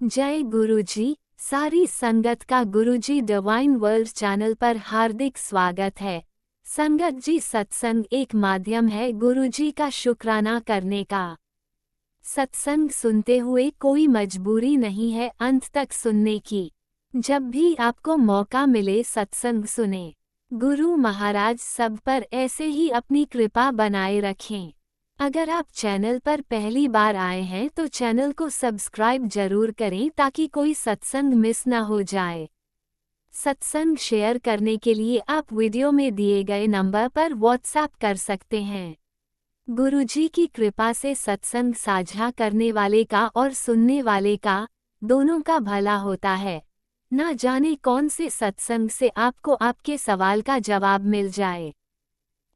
जय गुरुजी। सारी संगत का गुरुजी डिवाइन वर्ल्ड चैनल पर हार्दिक स्वागत है। संगत जी, सत्संग एक माध्यम है गुरुजी का शुक्राना करने का। सत्संग सुनते हुए कोई मजबूरी नहीं है अंत तक सुनने की। जब भी आपको मौका मिले सत्संग सुने। गुरु महाराज सब पर ऐसे ही अपनी कृपा बनाए रखें। अगर आप चैनल पर पहली बार आए हैं तो चैनल को सब्सक्राइब जरूर करें ताकि कोई सत्संग मिस न हो जाए। सत्संग शेयर करने के लिए आप वीडियो में दिए गए नंबर पर व्हाट्सएप कर सकते हैं। गुरुजी की कृपा से सत्संग साझा करने वाले का और सुनने वाले का दोनों का भला होता है। ना जाने कौन से सत्संग से आपको आपके सवाल का जवाब मिल जाए।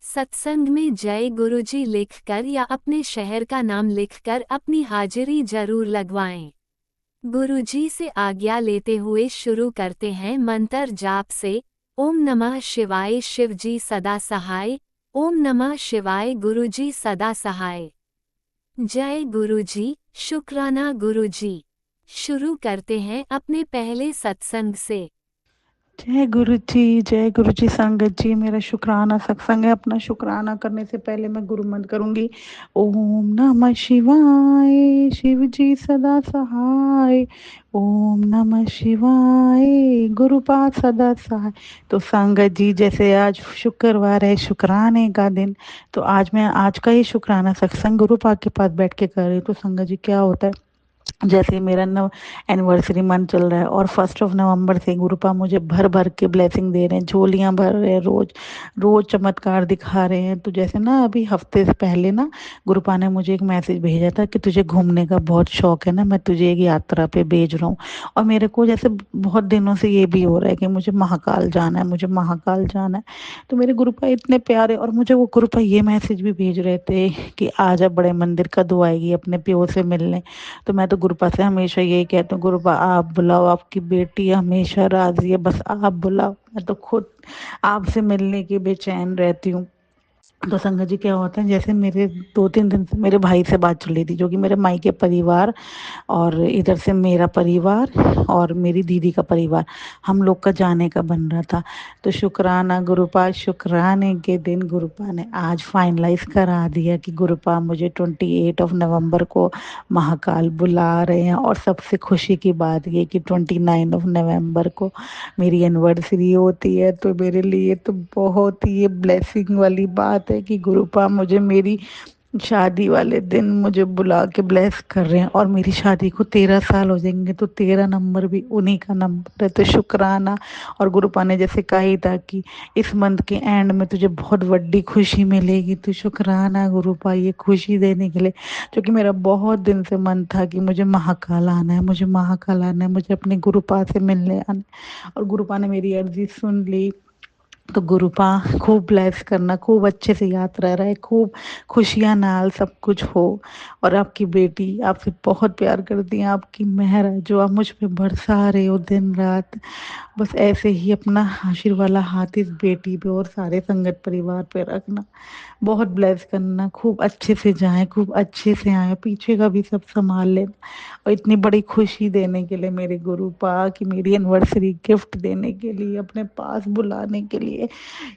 सत्संग में जय गुरुजी लिखकर या अपने शहर का नाम लिखकर अपनी हाजिरी जरूर लगवाएं। गुरुजी से आज्ञा लेते हुए शुरू करते हैं मंत्र जाप से। ओम नमः शिवाय शिवजी सदा सहाय। ओम नमः शिवाय गुरुजी सदा सहाय। जय गुरुजी, शुक्राना गुरुजी। शुरू करते हैं अपने पहले सत्संग से। जय गुरु जी संगत जी, मेरा शुक्राना सत्संग है। अपना शुक्राना करने से पहले मैं गुरु मंत्र करूंगी। ओम नमः शिवाय शिव जी सदा सहाय। ओम नमः शिवाय गुरुपाद सदा सहाय। तो संगत जी, जैसे आज शुक्रवार है, शुक्राने का दिन, तो आज मैं आज का ही शुक्राना सत्संग गुरुपाद के पास बैठ के कर रही हूँ। तो संगत जी, क्या होता है, जैसे मेरा नव एनिवर्सरी मंथ चल रहा है और 1 नवंबर से गुरुपा मुझे भर भर के ब्लेसिंग दे रहे हैं, झोलियां भर रहे हैं, रोज रोज चमत्कार दिखा रहे हैं। तो जैसे ना, अभी हफ्ते से पहले ना गुरुपा ने मुझे एक मैसेज भेजा था कि तुझे घूमने का बहुत शौक है ना, मैं तुझे एक यात्रा पे भेज रहा हूँ। और मेरे को जैसे बहुत दिनों से ये भी हो रहा है कि मुझे महाकाल जाना है, मुझे महाकाल जाना है। तो मेरे गुरुपा इतने प्यारे, और मुझे वो गुरुपा ये मैसेज भी भेज रहे थे कि आज अब बड़े मंदिर कद आएगी अपने प्यो से मिलने। तो मैं तो गुरुपा से हमेशा यही कहती हूँ, गुरुपा आप बुलाओ, आपकी बेटी हमेशा राजी है, बस आप बुलाओ। मैं तो खुद आपसे मिलने की बेचैन रहती हूँ। तो संगत जी, क्या होता है, जैसे मेरे 2-3 दिन से मेरे भाई से बात चल रही थी, जो कि मेरे मायके परिवार और इधर से मेरा परिवार और मेरी दीदी का परिवार, हम लोग का जाने का बन रहा था। तो शुक्राना गुरुपा, शुक्राने के दिन गुरुपा ने आज फाइनलाइज करा दिया कि गुरुपा मुझे 28 नवंबर को महाकाल बुला रहे हैं। और सबसे खुशी की बात ये कि 29 नवंबर को मेरी एनिवर्सरी होती है। तो मेरे लिए तो बहुत ही ये ब्लेसिंग वाली बात है कि गुरुपा मुझे मेरी शादी वाले दिन मुझे बुला के ब्लेस कर रहे हैं। और मेरी शादी को 13 साल हो जाएंगे, तो 13 नंबर भी उन्हीं का नंबर है। तो शुक्राना। और गुरुपा ने जैसे कहा ही था कि इस मंथ के एंड में तुझे बहुत बड़ी खुशी मिलेगी, तो शुक्राना गुरुपा ये खुशी देने के लिए, क्योंकि मेरा बहुत दिन से मन था कि मुझे महाकाल आना है, मुझे महाकाल आना है, मुझे अपने गुरुपा से मिलने आना है। और गुरुपा ने मेरी अर्जी सुन ली। तो गुरुपा खूब ब्लेस करना, खूब अच्छे से यात्रा रहे, खूब खुशियां नाल सब कुछ हो। और आपकी बेटी आपसे बहुत प्यार करती है, आपकी मेहर है जो आप मुझ पे बरसा रहे हो दिन रात। बस ऐसे ही अपना आशीर्वाद वाला हाथ इस बेटी पे और सारे संगत परिवार पे रखना, बहुत ब्लेस करना, खूब अच्छे से जाएं, खूब अच्छे से आए, पीछे का भी सब संभाल लेना। और इतनी बड़ी खुशी देने के लिए मेरे गुरु पा, कि मेरी एनिवर्सरी गिफ्ट देने के लिए, अपने पास बुलाने के लिए,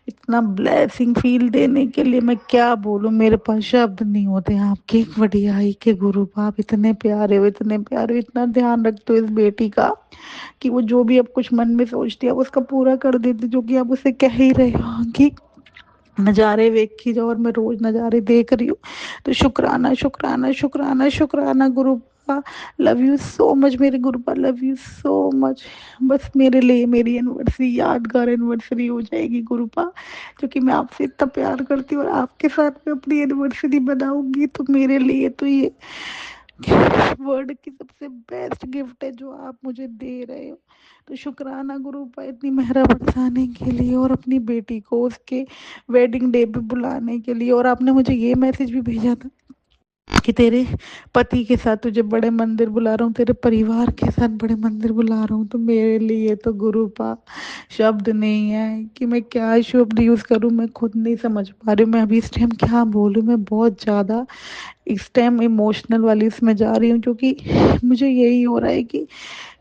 इतना ब्लेसिंग फील देने के लिए, मैं क्या बोलूं, मेरे पास शब्द नहीं होते। आपकी वडियाई के गुरु पा, आप इतने प्यारे हो, इतने प्यारे हो, इतना ध्यान रखते हो इस बेटी का कि वो जो भी अब कुछ मन में सोचती है उसका पूरा कर देती, जो कि आप उसे कह ही रहे हो कि नज़ारे वेखी जाओ। और मैं रोज नज़ारे देख रही हूँ। तो शुक्राना शुक्राना शुक्राना शुक्राना गुरुपा। लव यू सो मच मेरे गुरुपा, लव यू सो मच। बस मेरे लिए मेरी एनिवर्सरी यादगार एनिवर्सरी हो जाएगी गुरुपा, क्योंकि मैं आपसे इतना प्यार करती हूँ और आपके साथ में अपनी एनिवर्सरी बनाऊंगी। तो मेरे लिए तो ये वर्ल्ड की सबसे बेस्ट गिफ्ट है जो आप मुझे दे रहे हो। तो शुक्राना गुरुपा इतनी मेहरा बरसाने के लिए, और अपनी बेटी को उसके वेडिंग डे पे बुलाने के लिए। और आपने मुझे ये मैसेज भी भेजा था कि तेरे पति के साथ तुझे बड़े मंदिर बुला रहा हूँ, तेरे परिवार के साथ बड़े मंदिर बुला रहा हूँ। तो मेरे लिए तो गुरु पा शब्द नहीं है कि मैं क्या शब्द यूज करूँ, मैं खुद नहीं समझ पा रही हूँ मैं अभी इस टाइम क्या बोलूँ। मैं बहुत ज्यादा इस टाइम इमोशनल वाली इसमें जा रही हूँ, क्योंकि मुझे यही हो रहा है कि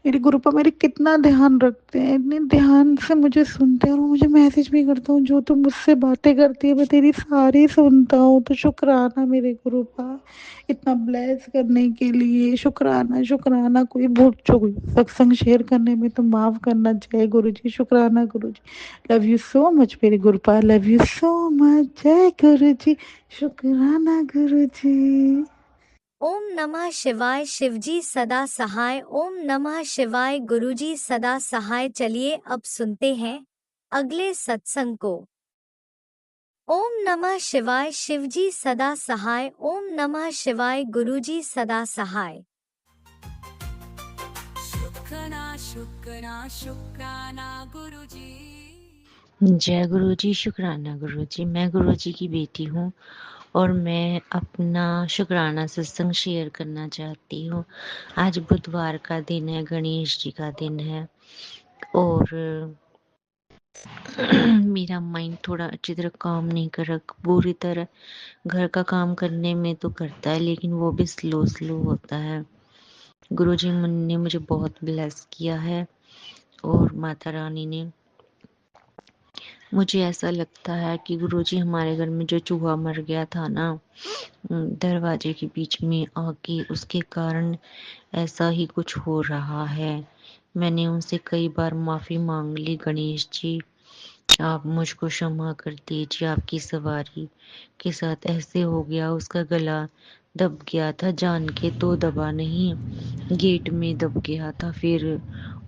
मेरे गुरुपा मेरे कितना ध्यान रखते हैं, इतने ध्यान से मुझे सुनते हैं और वो मुझे मैसेज भी करता हूँ, जो तुम मुझसे बातें करती है मैं तेरी सारी सुनता हूँ। तो शुक्राना मेरे गुरुपा, इतना ब्लेस करने के लिए शुक्राना शुक्राना। कोई भूल चूक सत्संग शेयर करने में तो माफ करना। जय गुरु जी, शुक्राना गुरु ji, love you so much मेरे गुरुपा, लव यू सो मच। जय गुरु जी, शुक्राना गुरु जी। ओम नमः शिवाय। शिवजी सदा सहाय। ओम नमः शिवाय। गुरुजी सदा सहाय। चलिए अब सुनते हैं अगले सत्संग को। ओम नमः शिवाय। शिवजी सदा सहाय। ओम नमः शिवाय। गुरुजी सदा सहाय। शुक्राना शुक्राना शुक्राना गुरुजी। जय गुरु जी, शुक्राना गुरु जी। मैं गुरु जी की बेटी हूँ और मैं अपना शुक्राना सत्संग शेयर करना चाहती हूँ। आज बुधवार का दिन है, गणेश जी का दिन है और मेरा माइंड थोड़ा अच्छी तरह काम नहीं कर रहा। पूरी तरह घर का काम करने में तो करता है लेकिन वो भी स्लो स्लो होता है। गुरु जी ने मुझे बहुत ब्लेस किया है और माता रानी ने। मुझे ऐसा लगता है कि गुरुजी हमारे घर में जो चूहा मर गया था ना दरवाजे के बीच में आके, उसके कारण ऐसा ही कुछ हो रहा है। मैंने उनसे कई बार माफी मांग ली, गणेश जी आप मुझको क्षमा कर दीजिए, आपकी सवारी के साथ ऐसे हो गया। उसका गला दब गया था, जान के तो दबा नहीं, गेट में दब गया था। फिर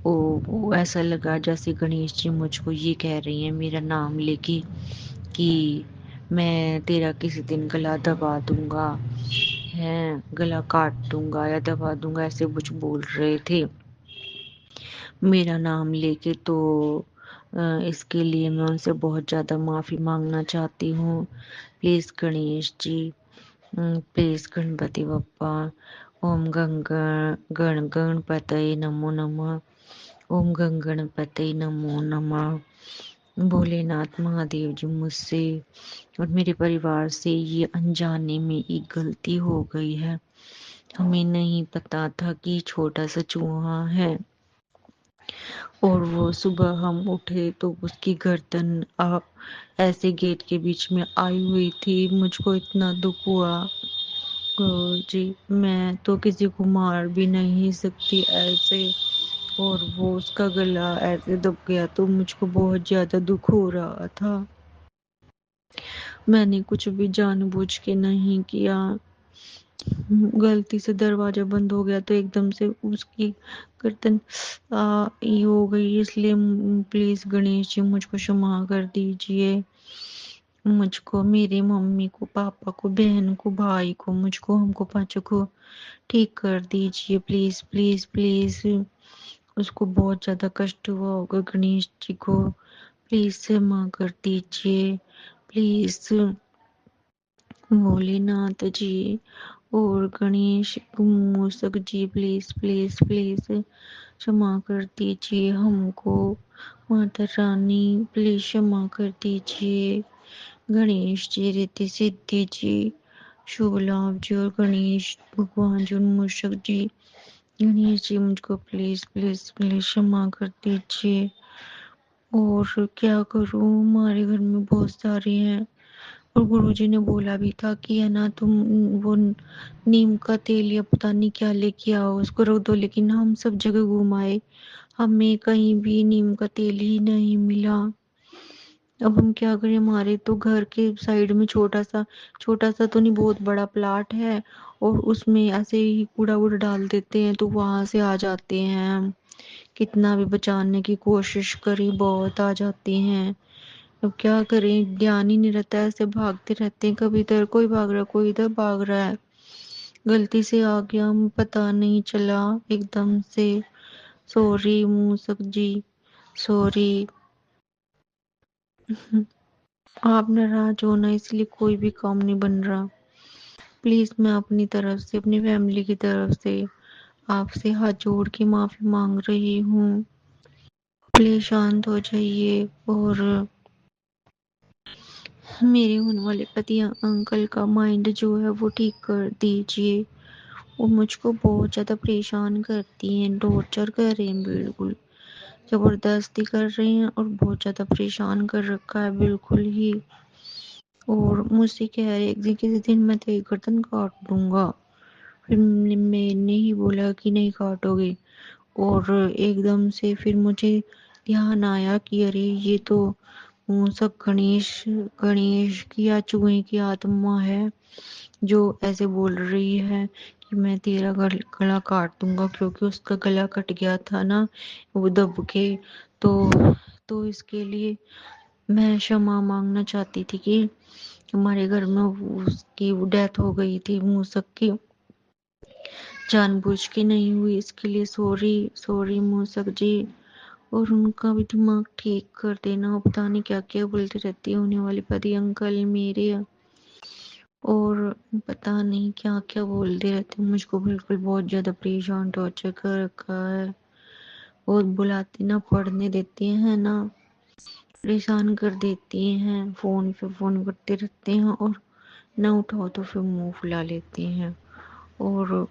वो ऐसा लगा जैसे गणेश जी मुझको ये कह रही हैं मेरा नाम लेके कि मैं तेरा किसी दिन गला दबा दूंगा, है गला काट दूंगा या दबा दूंगा, ऐसे कुछ बोल रहे थे मेरा नाम लेके। तो इसके लिए मैं उनसे बहुत ज़्यादा माफ़ी मांगना चाहती हूँ। प्लीज़ गणेश जी, प्लीज़ गणपति बप्पा, ओम गण गणपतये नमो नमः, ओम गण गणपतये नमो नमः। भोलेनाथ महादेव जी, मुझसे और मेरे परिवार से ये अनजाने में एक गलती हो गई है। हमें नहीं पता था कि छोटा सा चूहा है और वो सुबह हम उठे तो उसकी गर्दन ऐसे गेट के बीच में आई हुई थी। मुझको इतना दुख हुआ जी, मैं तो किसी को मार भी नहीं सकती ऐसे, और वो उसका गला ऐसे दब गया तो मुझको बहुत ज्यादा दुख हो रहा था। मैंने कुछ भी जानबूझ के नहीं किया, गलती से दरवाजा बंद हो गया तो एकदम से उसकी गर्दन ये हो गई। इसलिए प्लीज गणेश जी मुझको क्षमा कर दीजिए। मुझको, मेरी मम्मी को, पापा को, बहन को, भाई को, मुझको, हमको पांचों को ठीक कर दीजिए प्लीज प्लीज प्लीज। उसको बहुत ज्यादा कष्ट हुआ होगा, गणेश जी को प्लीज क्षमा कर दीजिए प्लीज। भोलेनाथ जी और गणेश मूसक जी प्लीज प्लीज प्लीज क्षमा कर दीजिए हमको। माता रानी प्लीज क्षमा कर दीजिए। गणेश जी, रिद्धि सिद्धि जी, शुभ लाभ जी और गणेश भगवान जी और मूषक जी, गणेश जी मुझको प्लीज प्लीज प्लीज क्षमा कर दीजिए। और क्या करूं, हमारे घर में बहुत सारे हैं और गुरुजी ने बोला भी था कि है ना तुम वो नीम का तेल या पता नहीं क्या लेके आओ, उसको रख दो, लेकिन हम सब जगह घुमाए, हमें कहीं भी नीम का तेल ही नहीं मिला। अब हम क्या करें, हमारे तो घर के साइड में छोटा सा तो नहीं, बहुत बड़ा प्लाट है और उसमें ऐसे ही कूड़ा वूड़ा डाल देते हैं तो वहां से आ जाते हैं। हम कितना भी बचाने की कोशिश करी, बहुत आ जाते हैं। अब क्या करें, ध्यान ही नहीं रहता है, ऐसे भागते रहते हैं, कभी इधर कोई भाग रहा है कोई इधर भाग रहा है। गलती से आ गया, हम पता नहीं चला एकदम से। सॉरी मूसक जी, सॉरी। आप नाराज हो ना, इसलिए कोई भी काम नहीं बन रहा। प्लीज़ मैं अपनी तरफ से, अपनी फैमिली की तरफ से आपसे हाथ जोड़ के माफ़ी मांग रही हूँ। प्लीज़ शांत हो जाइए और मेरे होने वाले पति अंकल का माइंड जो है वो ठीक कर दीजिए। वो मुझको बहुत ज़्यादा परेशान करती हैं, टॉर्चर कर रहे हैं, बिल्कुल ज़बरदस्ती कर रहे हैं और बहुत ज़्यादा परेशान कर रखा है बिल्कुल ही। और मुझसे कह रहे एक दिन, किसी दिन मैं तेरी गर्दन काट दूंगा। फिर मैंने ही बोला कि नहीं काटोगे। और एकदम से फिर मुझे ध्यान आया कि अरे ये तो सब गणेश गणेश की या चूहे की आत्मा है जो ऐसे बोल रही है कि मैं तेरा गला काट दूंगा, क्योंकि उसका गला कट गया था ना वो दब के। तो इसके लिए मैं क्षमा मांगना चाहती थी कि हमारे घर में उसकी डेथ हो गई थी मूसक की, जानबूझ के नहीं हुई। इसके लिए सॉरी सॉरी मूसक जी। और उनका भी दिमाग ठीक कर देना। पता नहीं क्या क्या बोलते रहती है होने वाली पति अंकल मेरे, और पता नहीं क्या क्या बोलते रहते हैं मुझको। बिल्कुल बहुत ज्यादा परेशान टॉर्चर कर रखा है। बहुत बुलाती ना, पढ़ने देती है ना, परेशान कर देती हैं। फोन पे फोन करते रहते हैं और ना उठाओ तो फिर मुंह फुला लेती हैं। और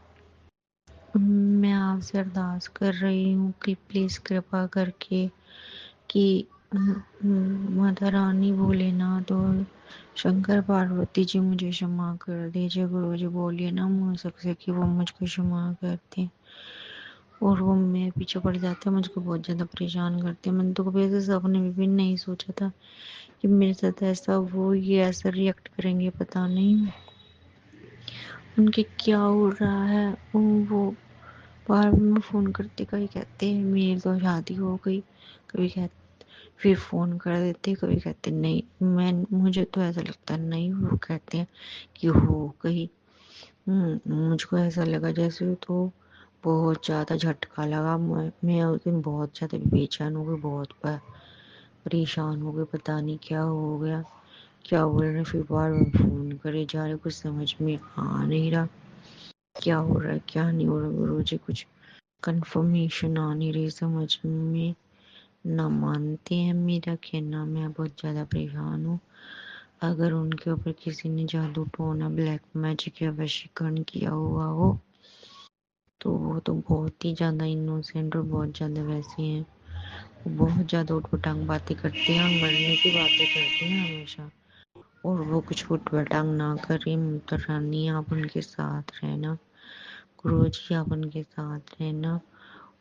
मैं आपसे अरदास कर रही हूँ कि प्लीज कृपा करके कि माता रानी भोलेनाथ और शंकर पार्वती जी मुझे क्षमा कर दीजिए। गुरु जी बोलिए ना मुँह से कि वो मुझको क्षमा करते हैं। और वो मेरे पीछे पड़ जाते हैं, मुझको बहुत ज़्यादा परेशान करते हैं। मैंने तो कभी ऐसे सपने में भी नहीं सोचा था कि मेरे साथ ऐसा वो ये ऐसा रिएक्ट करेंगे। पता नहीं उनके क्या हो रहा है। वो बार बार में फ़ोन करते, कभी कहते हैं मेरी तो शादी हो गई, कभी कहते फिर फ़ोन कर देते, कभी कहते नहीं। मुझे तो ऐसा लगता नहीं, वो कहते हैं कि हो गई। मुझको ऐसा लगा जैसे तो बहुत ज़्यादा झटका लगा। मैं उस दिन बहुत ज़्यादा बेचैन हो गई, बहुत परेशान हो गई। पता नहीं क्या हो गया, क्या बोल रहे। फिर बार बार फ़ोन करे जा रहे, कुछ समझ में आ नहीं रहा क्या हो रहा है क्या नहीं हो रहा। गुरु जी कुछ कंफर्मेशन आ नहीं रही समझ में, ना मानते हैं मेरा कहना। मैं बहुत ज़्यादा परेशान हूँ। अगर उनके ऊपर किसी ने जादू टोना ब्लैक मैजिक या वशीकरण किया हुआ हो तो वो तो बहुत ही ज़्यादा इनोसेंट और बहुत ज़्यादा वैसे हैं। वो बहुत ज़्यादा उटपटांग बातें करते हैं और मरने की बातें करते हैं हमेशा। और वो कुछ उटपटांग ना करें। माता रानी आप उनके साथ रहना, गुरु जी आप उनके साथ रहना,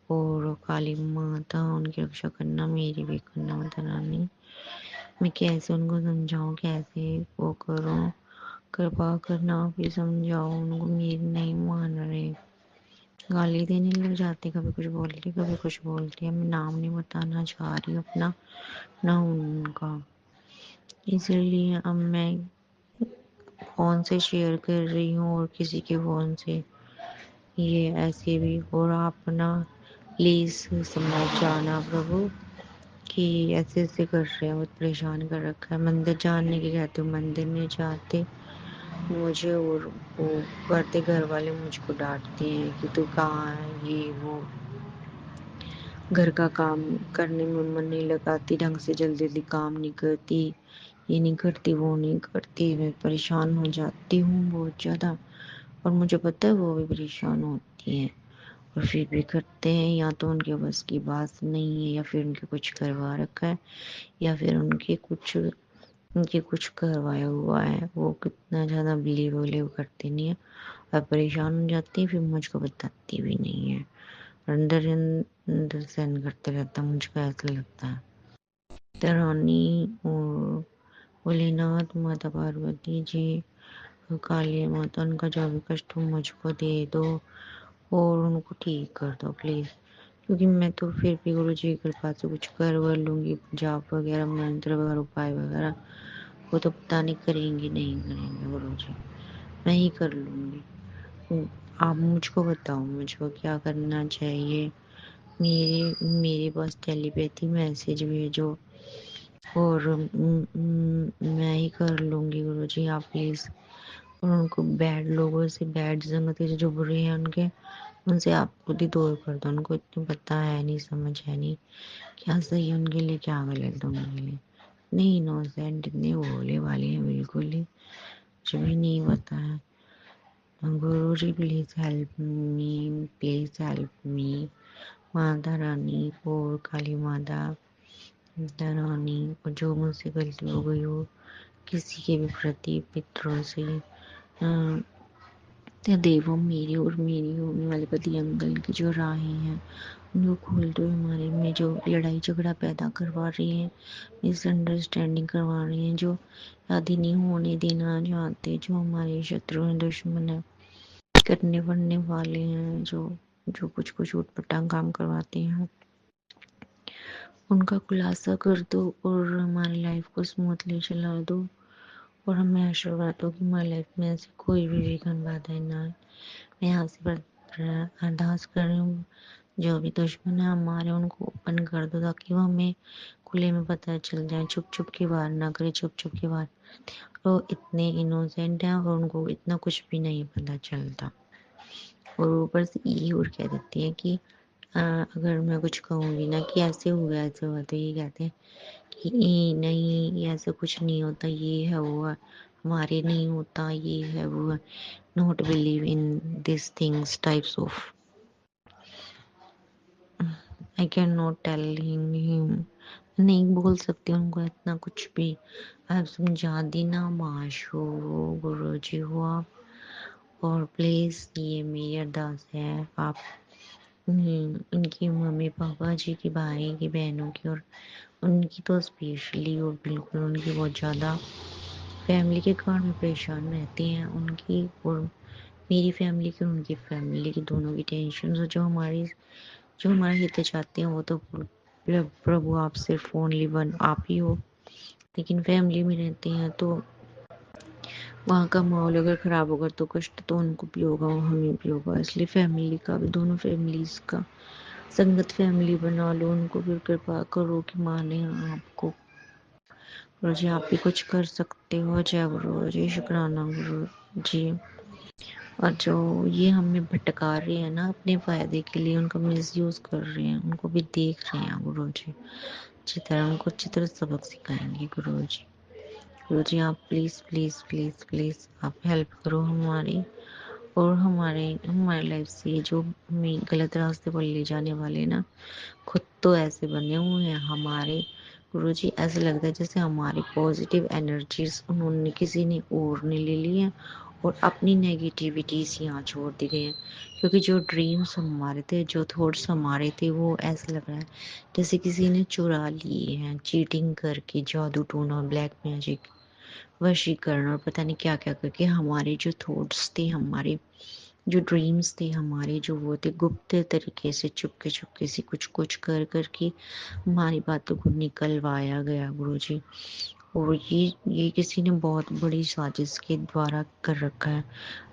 और काली माता उनकी रक्षा करना, मेरी भी करना माता रानी। मैं कैसे उनको समझाऊं, कैसे वो करूं, कृपा करना आप ही समझाओ उनको। मेरी नहीं मान रहे, गाली देने लग जाते, कभी कुछ बोलते कभी कुछ बोलते हैं। मैं नाम नहीं बताना चाह रही हूँ अपना ना उनका, इसलिए अब मैं फोन से शेयर कर रही हूँ और किसी के फोन से ये ऐसे भी। और आप ना प्लीज समझ जाना प्रभु कि ऐसे ऐसे कर रहे हैं, बहुत परेशान कर रखा है। मंदिर जाने की कहते हो, मंदिर नहीं जाते मुझे। और वो करते घर वाले मुझको डांटते हैं कि तू कहाँ है, ये वो। घर का काम करने में मन नहीं लगाती, ढंग से जल्दी जल्दी काम नहीं करती, ये नहीं करती वो नहीं करती। मैं परेशान हो जाती हूँ बहुत ज़्यादा, और मुझे पता है वो भी परेशान होती हैं और फिर भी करते हैं। या तो उनके बस की बात नहीं है, या फिर उनके कुछ करवा रखा है, या फिर उनके कुछ करवाया हुआ है। वो कितना ज़्यादा बिलीव करते नहीं है और परेशान हो जाती है, फिर मुझको बताती भी नहीं है। अंदर अंदर सहन करते रहता, मुझको ऐसा लगता है। रानी और भोलेनाथ माता पार्वती जी काली माता उनका जो भी कष्ट हो मुझको दे दो और उनको ठीक कर दो प्लीज। क्योंकि मैं तो फिर भी गुरु जी की कृपा से कुछ कर वर लूंगी, जाप वगैरह मंत्र वगैरह उपाय वगैरह वो तो पता नहीं करेंगे नहीं करेंगे गुरु जी, मैं ही कर लूंगी। आप मुझको बताओ मुझको क्या करना चाहिए। मेरे पास टेलीपैथी मैसेज भेजो और मैं ही कर लूंगी। गुरु जी आप प्लीज और उनको बैड लोगों से, बैड संगति से जो बुरे हैं उनसे आप खुद ही दूर कर दो। उनको इतना पता है नहीं, समझ है नहीं क्या सही है उनके लिए, क्या गलत है उनके लिए। नहीं, इनोसेंट इतने भोले वाले हैं बिल्कुल ही, कुछ भी नहीं पता है। Guru ji please help me, please help me. Mata Rani और काली माता रानी, और जो मुझसे गलती हो गई हो किसी के भी प्रति, पितरों से, तो देवों मेरी और मेरी होने वाले पति अंकल की जो राहें हैं उनको खोल दो। हमारे में जो लड़ाई झगड़ा पैदा करवा रही है, मिसअंडरस्टैंडिंग करवा रही है, जो शादी नहीं होने देना चाहते, जो हमारे शत्रु हैं, दुश्मन है, करने बनने वाले हैं, जो जो कुछ कुछ उटपटांग काम करवाते हैं, उनका खुलासा कर दो और हमारी लाइफ को स्मूथली चला दो। और हमें आशीर्वाद दो कि हमारी लाइफ में ऐसी कोई भी विघ्न बाधाएं ना आए। मैं यहाँ से अरदास कर रही हूँ, जो भी दुश्मन है हमारे उनको ओपन कर दो, ताकि वो हमें खुले में पता चल जाए। छुप छुप के वार ना करे, छुप छुप के वार। वो इतने इनोसेंट हैं और उनको इतना कुछ भी नहीं पता चलता। और ऊपर से ये और कह देते हैं कि अगर मैं कुछ कहूँगी ना कि ऐसे हुआ ऐसे हुआ, तो ये कहते हैं कि नहीं, ये ऐसा कुछ नहीं होता, ये है वो है, हमारे नहीं होता, ये है वो है। Not believe in this things types of. I can not tell him, नहीं बोल सकती उनको इतना कुछ भी। आप समझा दी ना माशो गुरु जी हो आप। और प्लीज ये मेरी अरदास है, आप उनकी मम्मी पापा जी की, भाई की, बहनों की, और उनकी तो स्पेशली, और बिल्कुल उनकी बहुत ज़्यादा फैमिली के कारण में परेशान रहते हैं, उनकी और मेरी फैमिली की, उनकी फैमिली की, दोनों की टेंशन। जो हमारा हित चाहते हैं वो तो प्रभु आप सिर्फ ओनली वन आप ही हो, लेकिन फैमिली में रहते हैं तो वहाँ का माहौल अगर खराब होगा तो कष्ट तो उनको भी होगा, हमें भी होगा। इसलिए फैमिली का भी, दोनों फैमिलीज का संगत फैमिली बना लो, उनको भी कृपा करो कि माने आपको। गुरु जी आप भी कुछ कर सकते हो। जय गुरु जी, शुक्राना गुरु जी। और जो ये हमें भटका रहे हैं ना अपने फायदे के लिए, उनका मिसयूज कर रहे हैं, उनको भी देख रहे हैं गुरु जी, अच्छी तरह उनको अच्छी तरह सबक सिखाएंगे गुरु जी। गुरु जी आप प्लीज प्लीज प्लीज प्लीज आप हेल्प करो हमारी, और हमारे लाइफ से जो हमें गलत रास्ते पर ले जाने वाले ना, खुद तो ऐसे बने हुए हैं हमारे गुरु जी, ऐसा लगता है जैसे हमारी पॉजिटिव एनर्जीज उन्होंने किसी ने और ने ले ली है और अपनी नेगेटिविटीज यहाँ छोड़ दी गई है। क्योंकि जो ड्रीम्स हमारे थे, जो थॉट्स हमारे थे, वो ऐसा लग रहा है जैसे किसी ने चुरा लिए हैं, चीटिंग करके, जादू टोना, ब्लैक मैजिक, वशीकरण और पता नहीं क्या क्या करके हमारे जो थॉट्स थे, हमारे जो ड्रीम्स थे, हमारे जो वो थे, गुप्त तरीके से चुपके चुपके से कुछ कुछ कर करके हमारी बातों को निकलवाया गया गुरुजी। और ये किसी ने बहुत बड़ी साजिश के द्वारा कर रखा है।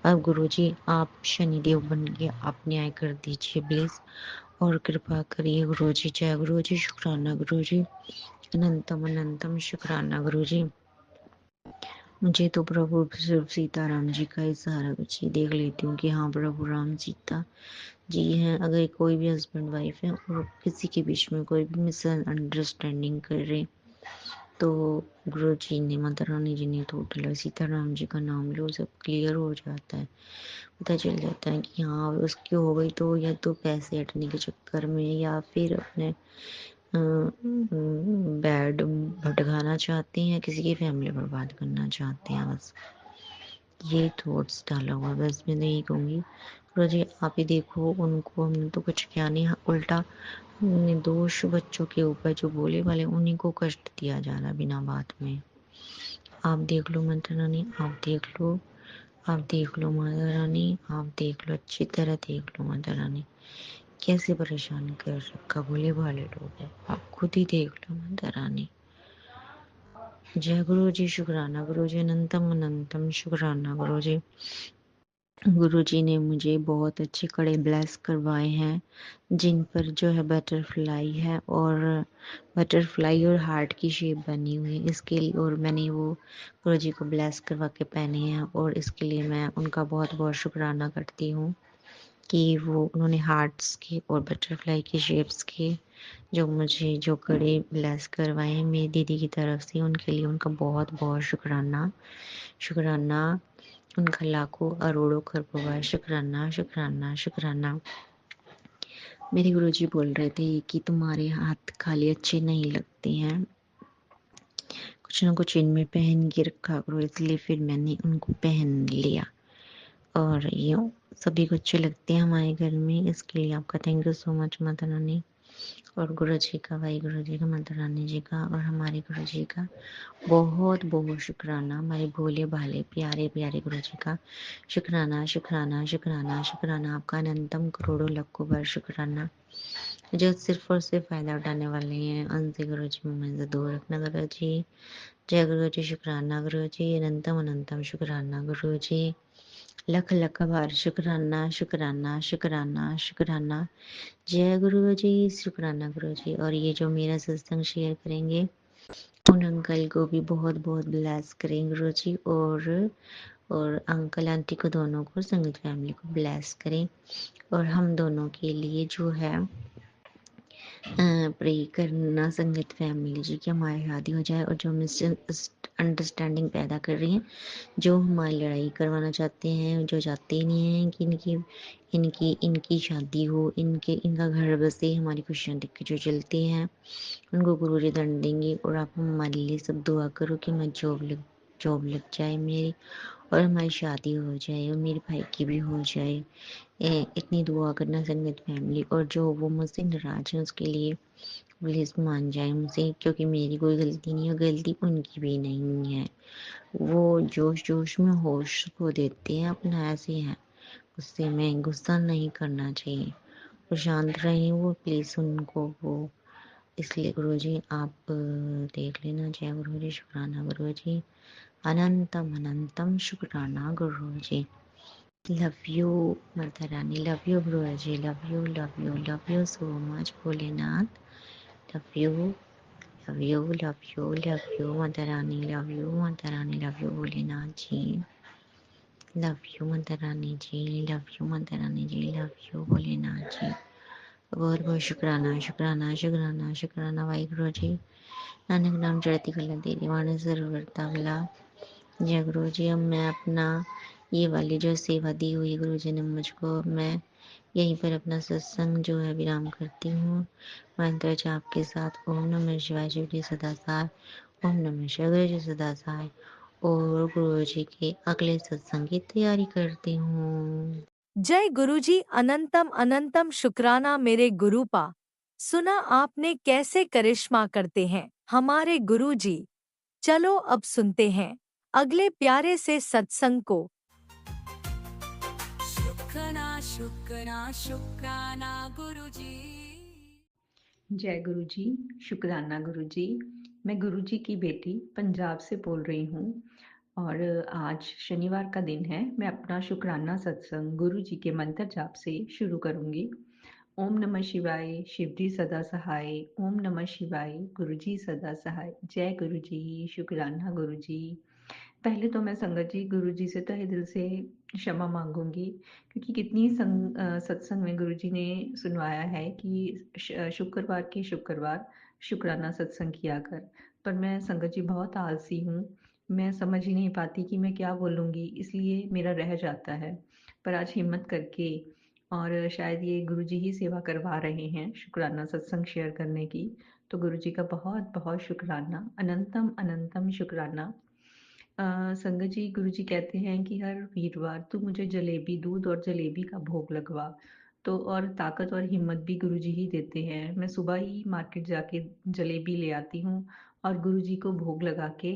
अब गुरुजी आप शनिदेव बन के आप न्याय कर दीजिए प्लीज, और कृपा करिए गुरुजी। जय गुरुजी, शुक्राना गुरुजी, अनंतम अनंतम शुक्राना गुरुजी। मुझे तो प्रभु सिर्फ सीताराम जी का ही सहारा, कुछ ही देख लेती हूँ कि हाँ प्रभु राम सीता जी हैं। अगर कोई भी हस्बैंड वाइफ है और किसी के बीच में कोई भी मिसअंडरस्टैंडिंग कर रहे, तो गुरु जी ने, माता रानी जी ने टोटल सीताराम जी का नाम लो, सब क्लियर हो जाता है, पता चल जाता है कि हाँ उसकी हो गई तो या तो पैसे हटने के चक्कर में, या फिर अपने बैड भटकाना चाहते हैं, किसी की फैमिली बर्बाद करना चाहते हैं, बस ये थॉट्स डाला हुआ। बस मैं नहीं कहूँगी गुरु जी आप ही देखो उनको, हमने तो कुछ किया नहीं, उल्टा निर्दोष बच्चों के ऊपर जो बोले वाले उन्हीं को कष्ट दिया जा रहा बिना बात में। आप देख लो माता रानी, आप देख लो, आप देख लो माता रानी, आप देख लो, अच्छी तरह देख लो माता रानी, कैसे परेशान कर रखा भोले भाले लोग हैं। आप खुद ही देख लो माता रानी। जय गुरु जी, शुक्राना गुरु जी, अनंतम अनंतम शुक्राना गुरु जी। गुरुजी ने मुझे बहुत अच्छे कड़े ब्लेस करवाए हैं, जिन पर जो है बटरफ्लाई है और बटरफ्लाई और हार्ट की शेप बनी हुई है इसके लिए, और मैंने वो गुरुजी को ब्लेस करवा के पहने हैं और इसके लिए मैं उनका बहुत बहुत शुक्राना करती हूँ कि वो उन्होंने हार्ट्स के और बटरफ्लाई के शेप्स के जो मुझे जो कड़े ब्लेस करवाए हैं मेरी दीदी की तरफ से, उनके लिए उनका बहुत बहुत शुक्राना। उनका लाखों अरोड़ों खरबों बार शुक्राना शुक्राना शुक्राना। मेरे गुरुजी बोल रहे थे कि तुम्हारे हाथ खाली अच्छे नहीं लगते हैं, कुछ ना कुछ इनमें पहन के रखा करो, इसलिए फिर मैंने उनको पहन लिया और ये सभी को अच्छे लगते हैं हमारे घर में। इसके लिए आपका थैंक यू सो मच माता रानी, और गुरु जी का, भाई गुरु जी का, माता रानी जी का और हमारे गुरु जी का बहुत बहुत शुक्राना। हमारे भोले भाले प्यारे प्यारे गुरु जी का शुक्राना शुक्राना शुक्राना शुक्राना। आपका अनंतम करोड़ों लाखों बार शुक्राना। जो सिर्फ और सिर्फ फायदा उठाने वाले हैं उनसे गुरु जी मुझे से दूर रखना गुरु जी। जय गुरु जी। शुक्राना गुरु जी, अनंतम अनंतम शुक्राना गुरु जी। लख लख बार शुक्राना शुक्राना शुक्राना शुक्राना। जय गुरु जी। शुक्राना गुरु जी। और ये जो मेरा सत्संग शेयर करेंगे उन अंकल को भी बहुत बहुत ब्लेस करें गुरु जी, और अंकल आंटी को दोनों को, संगीत फैमिली को ब्लेस करें, और हम दोनों के लिए जो है प्रे करना संगीत फैमिली जी की हमारी शादी हो जाए, और जो अंडरस्टैंडिंग पैदा कर रही हैं, जो हमारी लड़ाई करवाना चाहते हैं, जो चाहते ही नहीं हैं कि इनकी शादी हो, इनका घर बसे, हमारी खुशियाँ देख के जो चलते हैं उनको गुरु जी दंड देंगे। और आप हमारे लिए सब दुआ करो कि मैं जॉब लग जाए मेरी, और हमारी शादी हो जाए और मेरे भाई की भी हो जाए। इतनी दुआ करना संगत फैमिली, और जो वो मुझसे नाराज है उसके लिए प्लीज मान जाए मुझसे, क्योंकि मेरी कोई गलती नहीं है, गलती उनकी भी नहीं है। वो जोश जोश में होश खो देते हैं अपना, ऐसे हैं। गुस्से में गुस्सा नहीं करना चाहिए, और शांत रहें वो प्लीज उनको वो। इसलिए गुरु जी आप देख लेना। जय गुरु जी। शुक्राना गुरु जी, अनंतम अनंतम शुक्राना गुरु ji. Love you Mata Rani, love you Guru ji, love you so much Bholenath. Love you love you love you love you Mata Rani, love you Mata Rani, love you Bholenath ji, love you Mata Rani ji, love you Mata Rani ji, love you Bholenath ji. बहुत बहुत शुक्राना शुक्राना शुक्राना शुक्राना वाहिगुरु जी। नानक नाम चढ़ती कला तेरी वाणी सरोवर तबला। जय गुरु जी। अब मैं अपना ये वाली जो सेवा दी हुई गुरु जी ने मुझको, मैं यहीं पर अपना सत्संग जो है विराम करती हूँ। मंत्र जाप के साथ ओम नमः शिवाय, शिव जी सदा साय, ओम नमः शिवाय, गुरु जी सदा साय, और गुरु जी के अगले सत्संग की तैयारी करती हूँ। जय गुरुजी। अनंतम अनंतम शुक्राना मेरे गुरुपा। सुना आपने कैसे करिश्मा करते हैं हमारे गुरुजी। चलो अब सुनते हैं अगले प्यारे से सत्संग को। शुक्राना शुक्राना शुक्राना गुरुजी। जय गुरु जी। शुक्राना गुरु जी। मैं गुरु जी की बेटी पंजाब से बोल रही हूँ, और आज शनिवार का दिन है। मैं अपना शुक्राना सत्संग गुरु जी के मंत्र जाप से शुरू करूँगी। ओम नमः शिवाय, शिव जी सदा सहाय। ओम नमः शिवाय, गुरु जी सदा सहाय। जय गुरु जी। शुक्राना गुरु जी। पहले तो मैं संगत जी गुरु जी से तहे दिल से क्षमा मांगूंगी, क्योंकि कितनी सत्संग में गुरु जी ने सुनवाया है कि शुक्रवार के शुक्रवार शुक्राना सत्संग किया कर। पर मैं संगत जी बहुत आलसी हूँ, मैं समझ ही नहीं पाती कि मैं क्या बोलूँगी, इसलिए मेरा रह जाता है। पर आज हिम्मत करके, और शायद ये गुरु जी ही सेवा करवा रहे हैं शुक्राना सत्संग शेयर करने की, तो गुरु जी का बहुत बहुत शुक्राना, अनंतम अनंतम शुक्राना। संगत जी गुरु जी कहते हैं कि हर वीरवार तू मुझे जलेबी, दूध और जलेबी का भोग लगवा। तो और ताकत और हिम्मत भी गुरु जी ही देते हैं। मैं सुबह ही मार्केट जाके जलेबी ले आती हूँ और गुरु जी को भोग लगा के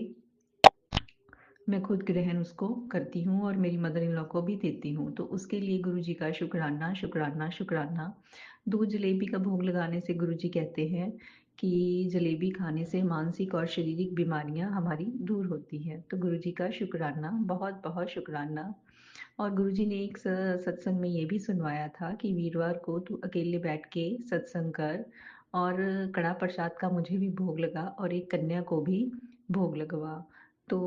मैं खुद ग्रहण उसको करती हूँ और मेरी मदर इन लॉ को भी देती हूँ। तो उसके लिए गुरु जी का शुक्राना शुक्राना शुक्राना। दूध जलेबी का भोग लगाने से गुरु जी कहते हैं कि जलेबी खाने से मानसिक और शारीरिक बीमारियां हमारी दूर होती हैं। तो गुरु जी का शुक्राना, बहुत बहुत शुक्राना। और गुरुजी ने एक सत्संग में ये भी सुनवाया था कि वीरवार को तू अकेले बैठ के सत्संग कर और कड़ा प्रसाद का मुझे भी भोग लगा और एक कन्या को भी भोग लगवा। तो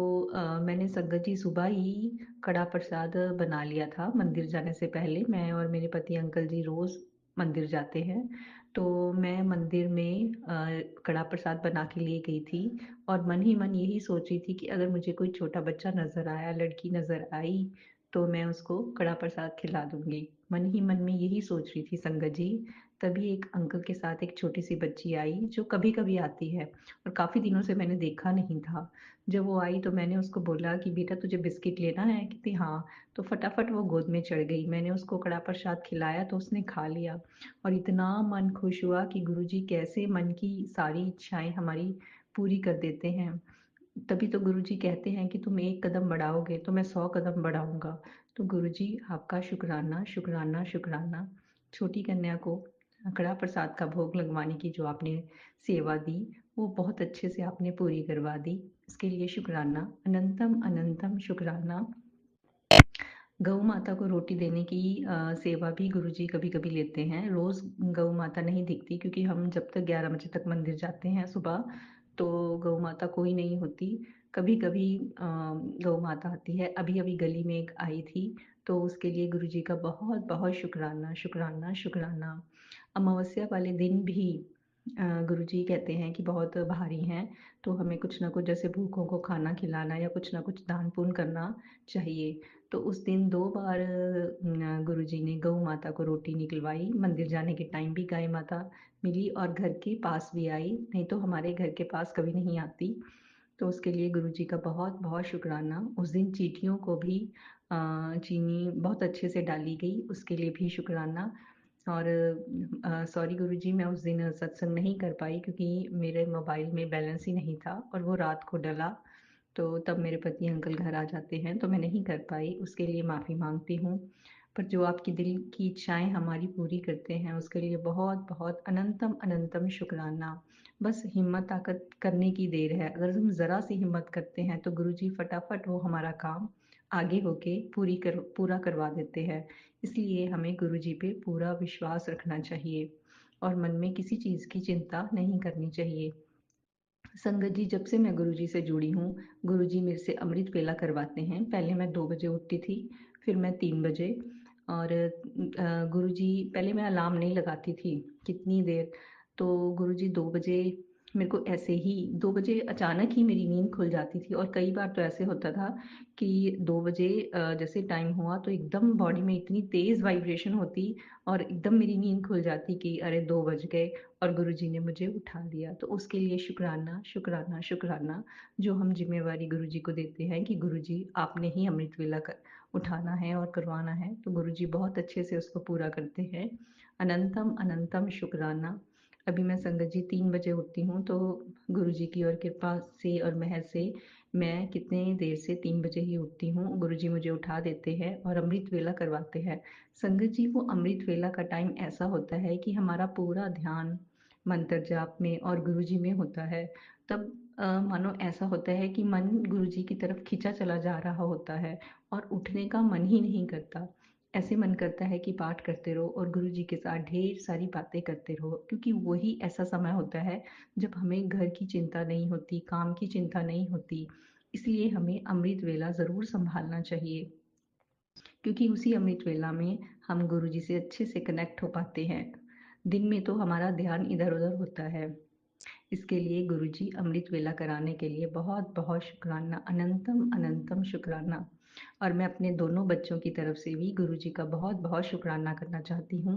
मैंने संगत जी सुबह ही कड़ा प्रसाद बना लिया था मंदिर जाने से पहले। मैं और मेरे पति अंकल जी रोज़ मंदिर जाते हैं, तो मैं मंदिर में कड़ा प्रसाद बना के लिए गई थी और मन ही मन यही सोच रही थी कि अगर मुझे कोई छोटा बच्चा नज़र आया, लड़की नज़र आई, तो मैं उसको कड़ा प्रसाद खिला दूंगी। मन ही मन में यही सोच रही थी संगत जी। तभी एक अंकल के साथ एक छोटी सी बच्ची आई जो कभी कभी आती है और काफ़ी दिनों से मैंने देखा नहीं था। जब वो आई तो मैंने उसको बोला कि बेटा तुझे बिस्किट लेना है? कहती हाँ। तो फटाफट वो गोद में चढ़ गई। मैंने उसको कड़ा प्रसाद खिलाया तो उसने खा लिया और इतना मन खुश हुआ कि गुरुजी कैसे मन की सारी इच्छाएं हमारी पूरी कर देते हैं। तभी तो गुरुजी कहते हैं कि तुम एक कदम बढ़ाओगे तो मैं 100 कदम बढ़ाऊंगा। तो गुरुजी आपका शुक्राना शुक्राना शुक्राना। छोटी कन्या को कड़ा प्रसाद का भोग लगवाने की जो आपने सेवा दी वो बहुत अच्छे से आपने पूरी करवा दी। इसके लिए शुक्राना, अनंतम अनंतम शुक्राना। गौ माता को रोटी देने की सेवा भी गुरुजी कभी कभी लेते हैं। रोज गौ माता नहीं दिखती क्योंकि हम जब तक 11 बजे तक मंदिर जाते हैं सुबह, तो गौ माता कोई नहीं होती। कभी कभी गौ माता आती है। अभी अभी गली में एक आई थी, तो उसके लिए गुरुजी का बहुत बहुत शुक्राना शुक्राना शुक्राना। अमावस्या वाले दिन भी गुरुजी कहते हैं कि बहुत भारी हैं, तो हमें कुछ ना कुछ जैसे भूखों को खाना खिलाना या कुछ ना कुछ दान पुण्य करना चाहिए। तो उस दिन 2 बार गुरुजी ने गौ माता को रोटी निकलवाई। मंदिर जाने के टाइम भी गाय माता मिली और घर के पास भी आई, नहीं तो हमारे घर के पास कभी नहीं आती। तो उसके लिए गुरुजी का बहुत बहुत शुक्राना। उस दिन चींटियों को भी चीनी बहुत अच्छे से डाली गई, उसके लिए भी शुक्राना। और सॉरी गुरुजी, मैं उस दिन सत्संग नहीं कर पाई क्योंकि मेरे मोबाइल में बैलेंस ही नहीं था और वो रात को डला, तो तब मेरे पति अंकल घर आ जाते हैं तो मैं नहीं कर पाई। उसके लिए माफ़ी मांगती हूँ। पर जो आपकी दिल की इच्छाएं हमारी पूरी करते हैं उसके लिए बहुत बहुत अनंतम अनंतम शुक्राना। बस हिम्मत ताकत करने की देर है। अगर हम ज़रा सी हिम्मत करते हैं तो गुरुजी फटाफट वो हमारा काम आगे होके पूरा करवा देते हैं। इसलिए हमें गुरुजी पे पूरा विश्वास रखना चाहिए और मन में किसी चीज़ की चिंता नहीं करनी चाहिए। संगत जी, जब से मैं गुरुजी से जुड़ी हूँ, गुरुजी मेरे से अमृत वेला करवाते हैं। पहले मैं 2 बजे उठती थी, फिर मैं 3 बजे। और गुरुजी, पहले मैं अलार्म नहीं लगाती थी कितनी देर, तो गुरुजी 2 बजे मेरे को ऐसे ही 2 बजे अचानक ही मेरी नींद खुल जाती थी। और कई बार तो ऐसे होता था कि 2 बजे जैसे टाइम हुआ तो एकदम बॉडी में इतनी तेज़ वाइब्रेशन होती और एकदम मेरी नींद खुल जाती कि अरे 2 बज गए और गुरुजी ने मुझे उठा दिया। तो उसके लिए शुक्राना शुक्राना शुक्राना, जो हम जिम्मेवारी गुरुजी को देते हैं कि गुरुजी आपने ही अमृत वेला उठाना है और करवाना है, तो गुरुजी बहुत अच्छे से उसको पूरा करते हैं। अनंतम अनंतम शुक्राना। अभी मैं संगत जी 3 बजे उठती हूँ, तो गुरुजी की और कृपा से और मेहर से मैं कितने देर से 3 बजे ही उठती हूँ। गुरुजी मुझे उठा देते हैं और अमृत वेला करवाते हैं। संगत जी, वो अमृत वेला का टाइम ऐसा होता है कि हमारा पूरा ध्यान मंत्र जाप में और गुरुजी में होता है। तब मानो ऐसा होता है कि मन गुरुजी की तरफ खींचा चला जा रहा होता है और उठने का मन ही नहीं करता। ऐसे मन करता है कि पाठ करते रहो और गुरुजी के साथ ढेर सारी बातें करते रहो, क्योंकि वही ऐसा समय होता है जब हमें घर की चिंता नहीं होती, काम की चिंता नहीं होती। इसलिए हमें अमृत वेला ज़रूर संभालना चाहिए, क्योंकि उसी अमृत वेला में हम गुरुजी से अच्छे से कनेक्ट हो पाते हैं। दिन में तो हमारा ध्यान इधर-उधर होता है। इसके लिए गुरुजी अमृत वेला कराने के लिए बहुत बहुत शुक्राना, अनंतम अनंतम शुक्राना। और मैं अपने दोनों बच्चों की तरफ से भी गुरुजी का बहुत बहुत शुक्राना करना चाहती हूँ।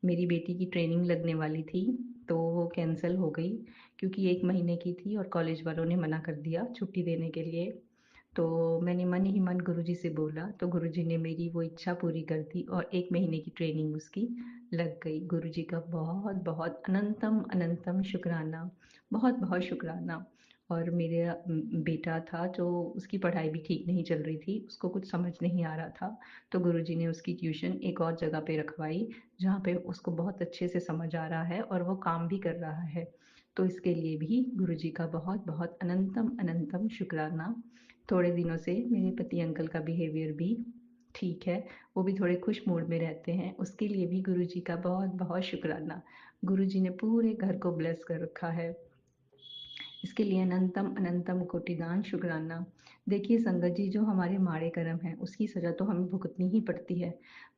मेरी बेटी की ट्रेनिंग लगने वाली थी, तो वो कैंसिल हो गई क्योंकि 1 महीने की थी और कॉलेज वालों ने मना कर दिया छुट्टी देने के लिए। तो मैंने मन ही मन गुरुजी से बोला, तो गुरुजी ने मेरी वो इच्छा पूरी कर दी और 1 महीने की ट्रेनिंग उसकी लग गई। गुरुजी का बहुत बहुत अनंतम अनंतम शुक्राना, बहुत बहुत शुक्राना। और मेरा बेटा था जो, उसकी पढ़ाई भी ठीक नहीं चल रही थी, उसको कुछ समझ नहीं आ रहा था, तो गुरुजी ने उसकी ट्यूशन एक और जगह पे रखवाई जहाँ पे उसको बहुत अच्छे से समझ आ रहा है और वो काम भी कर रहा है। तो इसके लिए भी गुरुजी का बहुत बहुत अनंतम अनंतम शुक्राना। थोड़े दिनों से मेरे पति अंकल का बिहेवियर भी ठीक है, वो भी थोड़े खुश मूड में रहते हैं, उसके लिए भी गुरुजी का बहुत-बहुत शुक्राना। गुरुजी ने पूरे घर को ब्लेस कर रखा है। इसके लिए अनंतम अनंतम कोटिदान शुक्राना। देखिए संगत जी, जो हमारे माड़े कर्म हैं उसकी सज़ा तो हमें भुगतनी ही पड़ती है,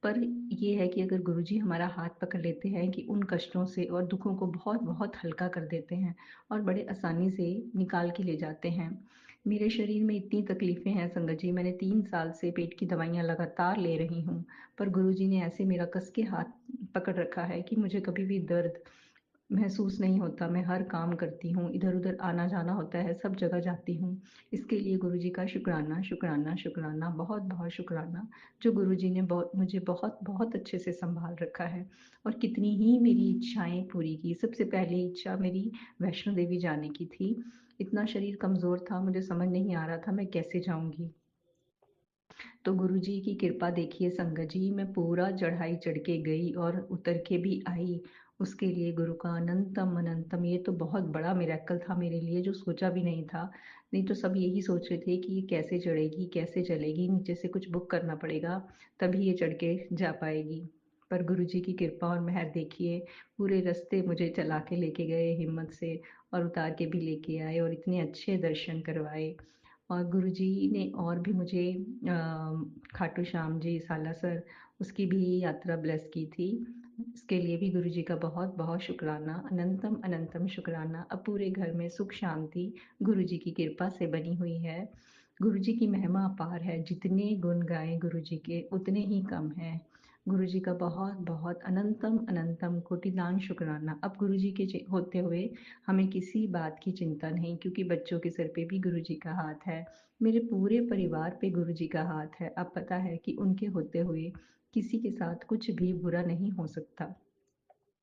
पर ये है कि अगर गुरुजी हमारा हाथ पकड़ लेते हैं कि उन कष्टों से और दुखों को बहुत बहुत हल्का कर देते हैं और बड़े आसानी से निकाल के ले जाते हैं। मेरे शरीर में इतनी तकलीफ़ें हैं संगत जी, मैंने 3 साल से पेट की दवाइयाँ लगातार ले रही हूँ, पर गुरुजी ने ऐसे मेरा कस के हाथ पकड़ रखा है कि मुझे कभी भी दर्द महसूस नहीं होता। मैं हर काम करती हूँ, इधर-उधर आना-जाना होता है, सब जगह जाती हूँ। इसके लिए गुरुजी का शुक्राना, शुक्राना, शुक्राना, बहुत-बहुत शुक्राना, जो गुरुजी ने मुझे बहुत-बहुत अच्छे से सँभाल रखा है और कितनी ही मेरी इच्छाएँ पूरी की। सबसे पहली इच्छा मेरी वैष्णो देवी जाने की थी। इतना शरीर कमज़ोर था, मुझे समझ नहीं आ रहा था मैं कैसे जाऊँगी। तो गुरुजी की कृपा देखिए संगत जी, मैं पूरा चढ़ाई चढ़ के गई और उतर के भी आई। उसके लिए गुरु का अनंतम अनंतम, ये तो बहुत बड़ा मिरेकल था मेरे लिए, जो सोचा भी नहीं था। नहीं तो सब यही सोच रहे थे कि ये कैसे चढ़ेगी, कैसे चलेगी, नीचे से कुछ बुक करना पड़ेगा तभी ये चढ़ के जा पाएगी। पर गुरुजी की कृपा और मेहर देखिए, पूरे रास्ते मुझे चला के लेके गए हिम्मत से और उतार के भी लेके आए और इतने अच्छे दर्शन करवाए। और गुरुजी ने और भी मुझे खाटू श्याम जी, सालासर, उसकी भी यात्रा ब्लेस की थी। इसके लिए भी गुरुजी का बहुत-बहुत शुक्राना, अनंतम अनंतम शुक्राना। अब पूरे घर में सुख शांति गुरुजी की कृपा से बनी हुई है। गुरुजी की महिमा अपार है, जितने गुण गाएँ गुरुजी के उतने ही कम हैं। गुरुजी का बहुत-बहुत अनंतम अनंतम कोटिलान शुक्राना। अब गुरुजी के होते हुए हमें किसी बात की चिंता नहीं, क्योंकि बच्चों के सिर पे भी गुरुजी का हाथ है, मेरे पूरे परिवार पे गुरुजी का हाथ है। अब पता है कि उनके होते हुए किसी के साथ कुछ भी बुरा नहीं हो सकता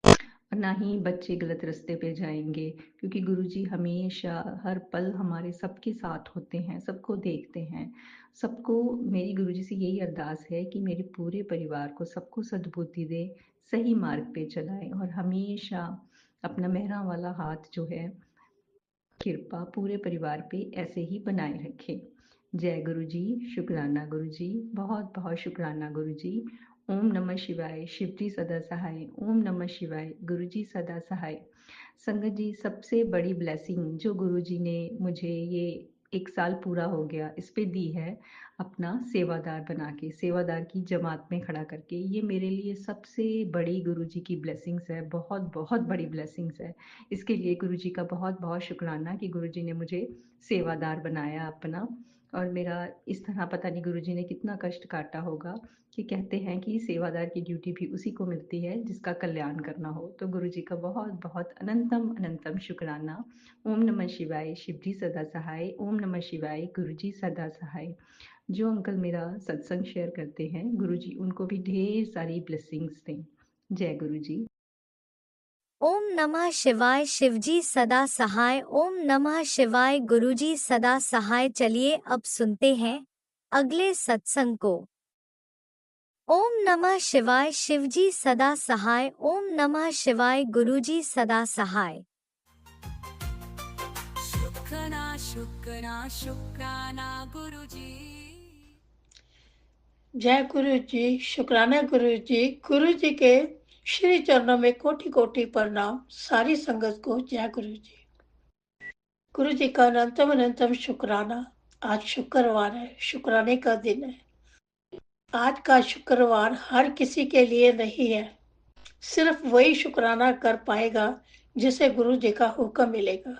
और ना ही बच्चे गलत रास्ते पे जाएंगे, क्योंकि गुरुजी हमेशा हर पल हमारे सबके साथ होते हैं, सबको देखते हैं। सबको मेरी गुरुजी से यही अरदास है कि मेरे पूरे परिवार को सबको सद्बुद्धि दे, सही मार्ग पे चलाए और हमेशा अपना मेहरा वाला हाथ जो है, कृपा पूरे परिवार पे ऐसे ही बनाए रखे। जय गुरु जी, शुक्राना गुरु जी, बहुत बहुत शुक्राना गुरु जी। ओम नमः शिवाय, शिव जी सदा सहाय। ओम नमः शिवाय, गुरु जी सदा सहाय। संगत जी, सबसे बड़ी ब्लेसिंग जो गुरु जी ने मुझे ये 1 साल पूरा हो गया इस पे दी है, अपना सेवादार बना के, सेवादार की जमात में खड़ा करके, ये मेरे लिए सबसे बड़ी गुरु जी की ब्लेसिंग्स है, बहुत बहुत बड़ी ब्लेसिंग्स है। इसके लिए गुरु जी का बहुत बहुत शुक्राना कि गुरु जी ने मुझे सेवादार बनाया अपना। और मेरा इस तरह पता नहीं गुरु जी ने कितना कष्ट काटा होगा, कि कहते हैं कि सेवादार की ड्यूटी भी उसी को मिलती है जिसका कल्याण करना हो। तो गुरु जी का बहुत बहुत अनंतम अनंतम शुक्राना। ओम नमः शिवाय, शिव जी सदा सहाय। ओम नमः शिवाय, गुरु जी सदा सहाय। जो अंकल मेरा सत्संग शेयर करते हैं, गुरु जी उनको भी ढेर सारी ब्लेसिंग्स दें। जय गुरु जी। ओम नमः शिवाय, शिवजी सदा सहाय। ओम नमः शिवाय, गुरुजी सदा सहाय। चलिए अब सुनते हैं अगले सत्संग को। ओम नमः शिवाय, शिवजी सदा सहाय। ओम नमः शिवाय, गुरुजी सदा सहाय। शुक्राना शुक्राना शुक्राना गुरुजी। जय गुरु जी, शुक्राना गुरु जी। गुरु जी के श्री चरणों में कोटि कोटि प्रणाम। सारी संगत को जय गुरु जी। गुरु जी का अनंतम अनंतम शुक्राना। आज शुक्रवार है, शुक्राने का दिन है। आज का शुक्रवार हर किसी के लिए नहीं है, सिर्फ वही शुक्राना कर पाएगा जिसे गुरु जी का हुक्म मिलेगा।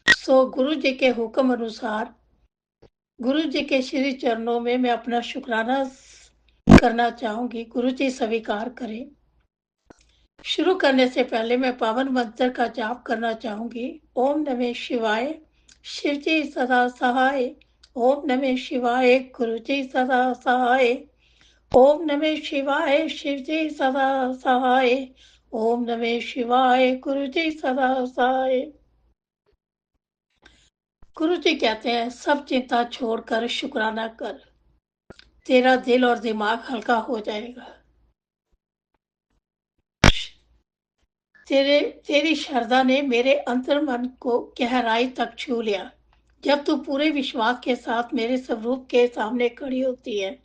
सो गुरु जी के हुक्म अनुसार गुरु जी के श्री चरणों में मैं अपना शुक्राना करना चाहूंगी। गुरु जी स्वीकार करें। शुरू करने से पहले मैं पावन मंत्र का जाप करना चाहूंगी। ओम नमः शिवाय, शिव जी सदा सहाय। ओम नमः शिवाय, गुरु जी सदा सहाय। ओम नमः शिवाय, शिव जी सदा सहाय। ओम नमः शिवाय, गुरु जी सदा सहाय। गुरु जी कहते हैं, सब चिंता छोड़कर शुक्राना कर, तेरा दिल और दिमाग हल्का हो जाएगा। तेरी श्रद्धा ने मेरे अंतर मन को गहराई तक छू लिया। जब तू पूरे विश्वास के साथ मेरे स्वरूप के सामने खड़ी होती है,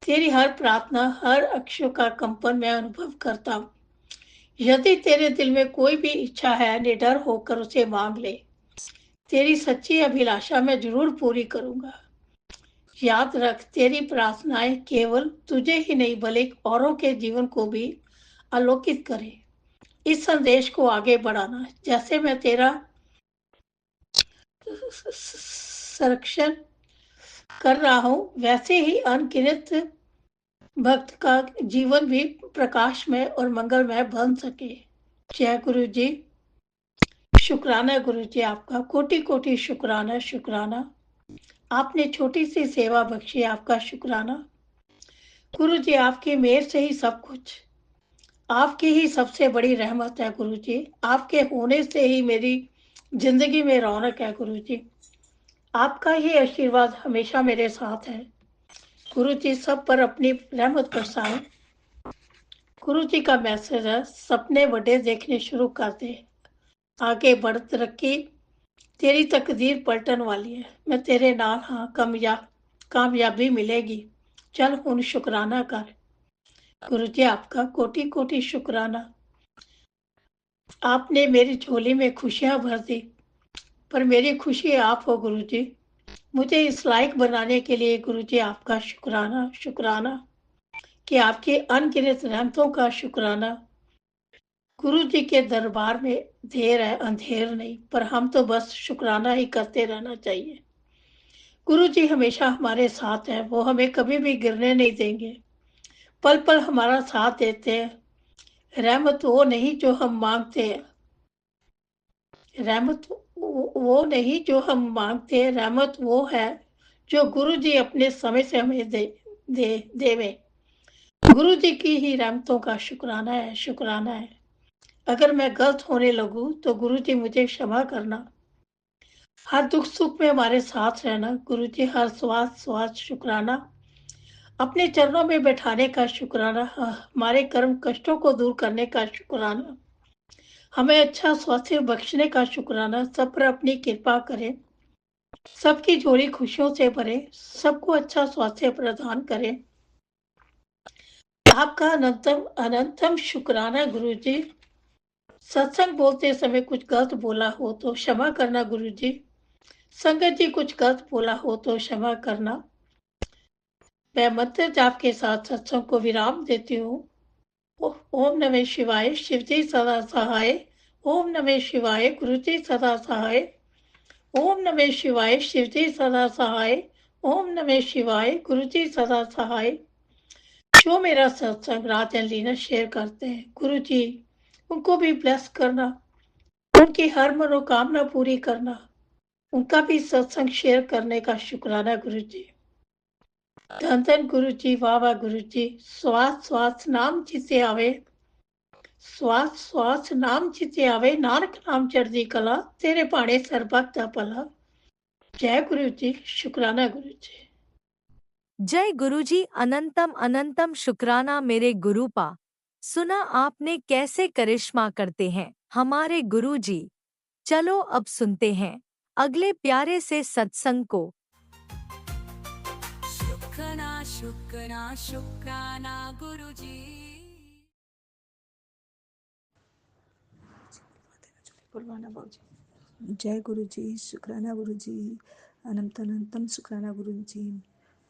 तेरी हर प्रार्थना, हर अक्षर का कंपन मैं अनुभव करता हूँ। यदि तेरे दिल में कोई भी इच्छा है, निडर होकर उसे मांग ले। तेरी सच्ची अभिलाषा मैं जरूर पूरी करूंगा। याद रख, तेरी प्रार्थनाएं केवल तुझे ही नहीं बल्कि औरों के जीवन को भी आलोकित करे। इस संदेश को आगे बढ़ाना, जैसे मैं तेरा संरक्षण कर रहा हूँ, वैसे ही अनगिनत भक्त का जीवन भी प्रकाशमय और मंगलमय बन सके। जय गुरु जी। शुक्राना गुरु जी, आपका कोटि कोटि शुक्राना। शुक्राना, आपने छोटी सी सेवा बख्शी, आपका शुक्राना। गुरु जी, आपकी मेहर से ही सब कुछ, आपकी ही सबसे बड़ी रहमत है गुरु जी। आपके होने से ही मेरी जिंदगी में रौनक है गुरु जी। आपका ही आशीर्वाद हमेशा मेरे साथ है गुरु जी। सब पर अपनी रहमत बरसाएं। गुरु जी का मैसेज है, सपने बड़े देखने शुरू कर दे, आगे बढ़ तरक्की, तेरी तकदीर पलटन वाली है। मैं तेरे नाल हाँ, कामयाबी मिलेगी। चल हुन शुक्राना कर। गुरु जी, आपका कोटि कोटि शुक्राना। आपने मेरी झोली में खुशियां भर दी, पर मेरी खुशी आप हो गुरु जी। मुझे इस लायक बनाने के लिए गुरु जी आपका शुक्राना। शुक्राना कि आपकी अनगिनत रहमतों का शुक्राना। गुरु जी के दरबार में देर है, अंधेर नहीं, पर हम तो बस शुक्राना ही करते रहना चाहिए। गुरु जी हमेशा हमारे साथ हैं, वो हमें कभी भी गिरने नहीं देंगे, पल पल हमारा साथ देते हैं। रहमत वो नहीं जो हम मांगते हैं, रहमत वो नहीं जो हम मांगते हैं, रहमत वो है जो गुरु जी अपने समय से हमें देवे। गुरु जी की ही रहमतों का शुक्राना है। शुक्राना है। अगर मैं गलत होने लगूं तो गुरु जी मुझे क्षमा करना। हर दुख सुख में हमारे साथ रहना गुरु जी। हर स्वाद शुक्राना। अपने चरणों में बैठाने का शुक्राना। हमारे कर्म कष्टों को दूर करने का शुक्राना। हमें अच्छा स्वास्थ्य बख्शने का शुक्राना। सब पर अपनी कृपा करें, सबकी झोली खुशियों से भरे, सबको अच्छा स्वास्थ्य प्रदान करें। आपका अनंतम अनंतम शुक्राना गुरु जी। सत्संग बोलते समय कुछ गलत बोला हो तो क्षमा करना गुरु जी। संगत जी कुछ गलत बोला हो तो क्षमा करना। मैं मंत्र जाप के साथ सत्संग को विराम देती हूँ। ओम नमः शिवाय, शिव जी सदा सहाय। ओम नमः शिवाय, गुरु जी सदा सहाय। ओम नमः शिवाय, शिव जी सदा सहाय। ओम नमः शिवाय, गुरु जी सदा सहाय। जो मेरा सत्संग रात एंड लीना शेयर करते हैं गुरु जी, उनको भी ब्लेस करना, उनकी हर मनोकामना पूरी करना। उनका भी सत्संग शेयर करने का शुक्राना गुरु जी। धन धन गुरु जी, वाह वाह गुरु जी। श्वास श्वास नाम जिसे आवे, श्वास श्वास नाम जिते आवे, नानक नाम चढ़दी कला, तेरे भाणे सरबत दा भला। जय गुरु जी। शुक्राना गुरु जी। जय गुरुजी। अनंतम अनंतम शुक्राना मेरे गुरुपा। सुना आपने कैसे करिश्मा करते हैं हमारे गुरुजी। चलो अब सुनते हैं अगले प्यारे से सत्संग को। शुक्राना शुक्राना शुक्राना गुरुजी। बुलवाना बाबूजी। जय गुरु जी। शुक्राना गुरु जी। अनंत अनंतम शुक्राना गुरु जी।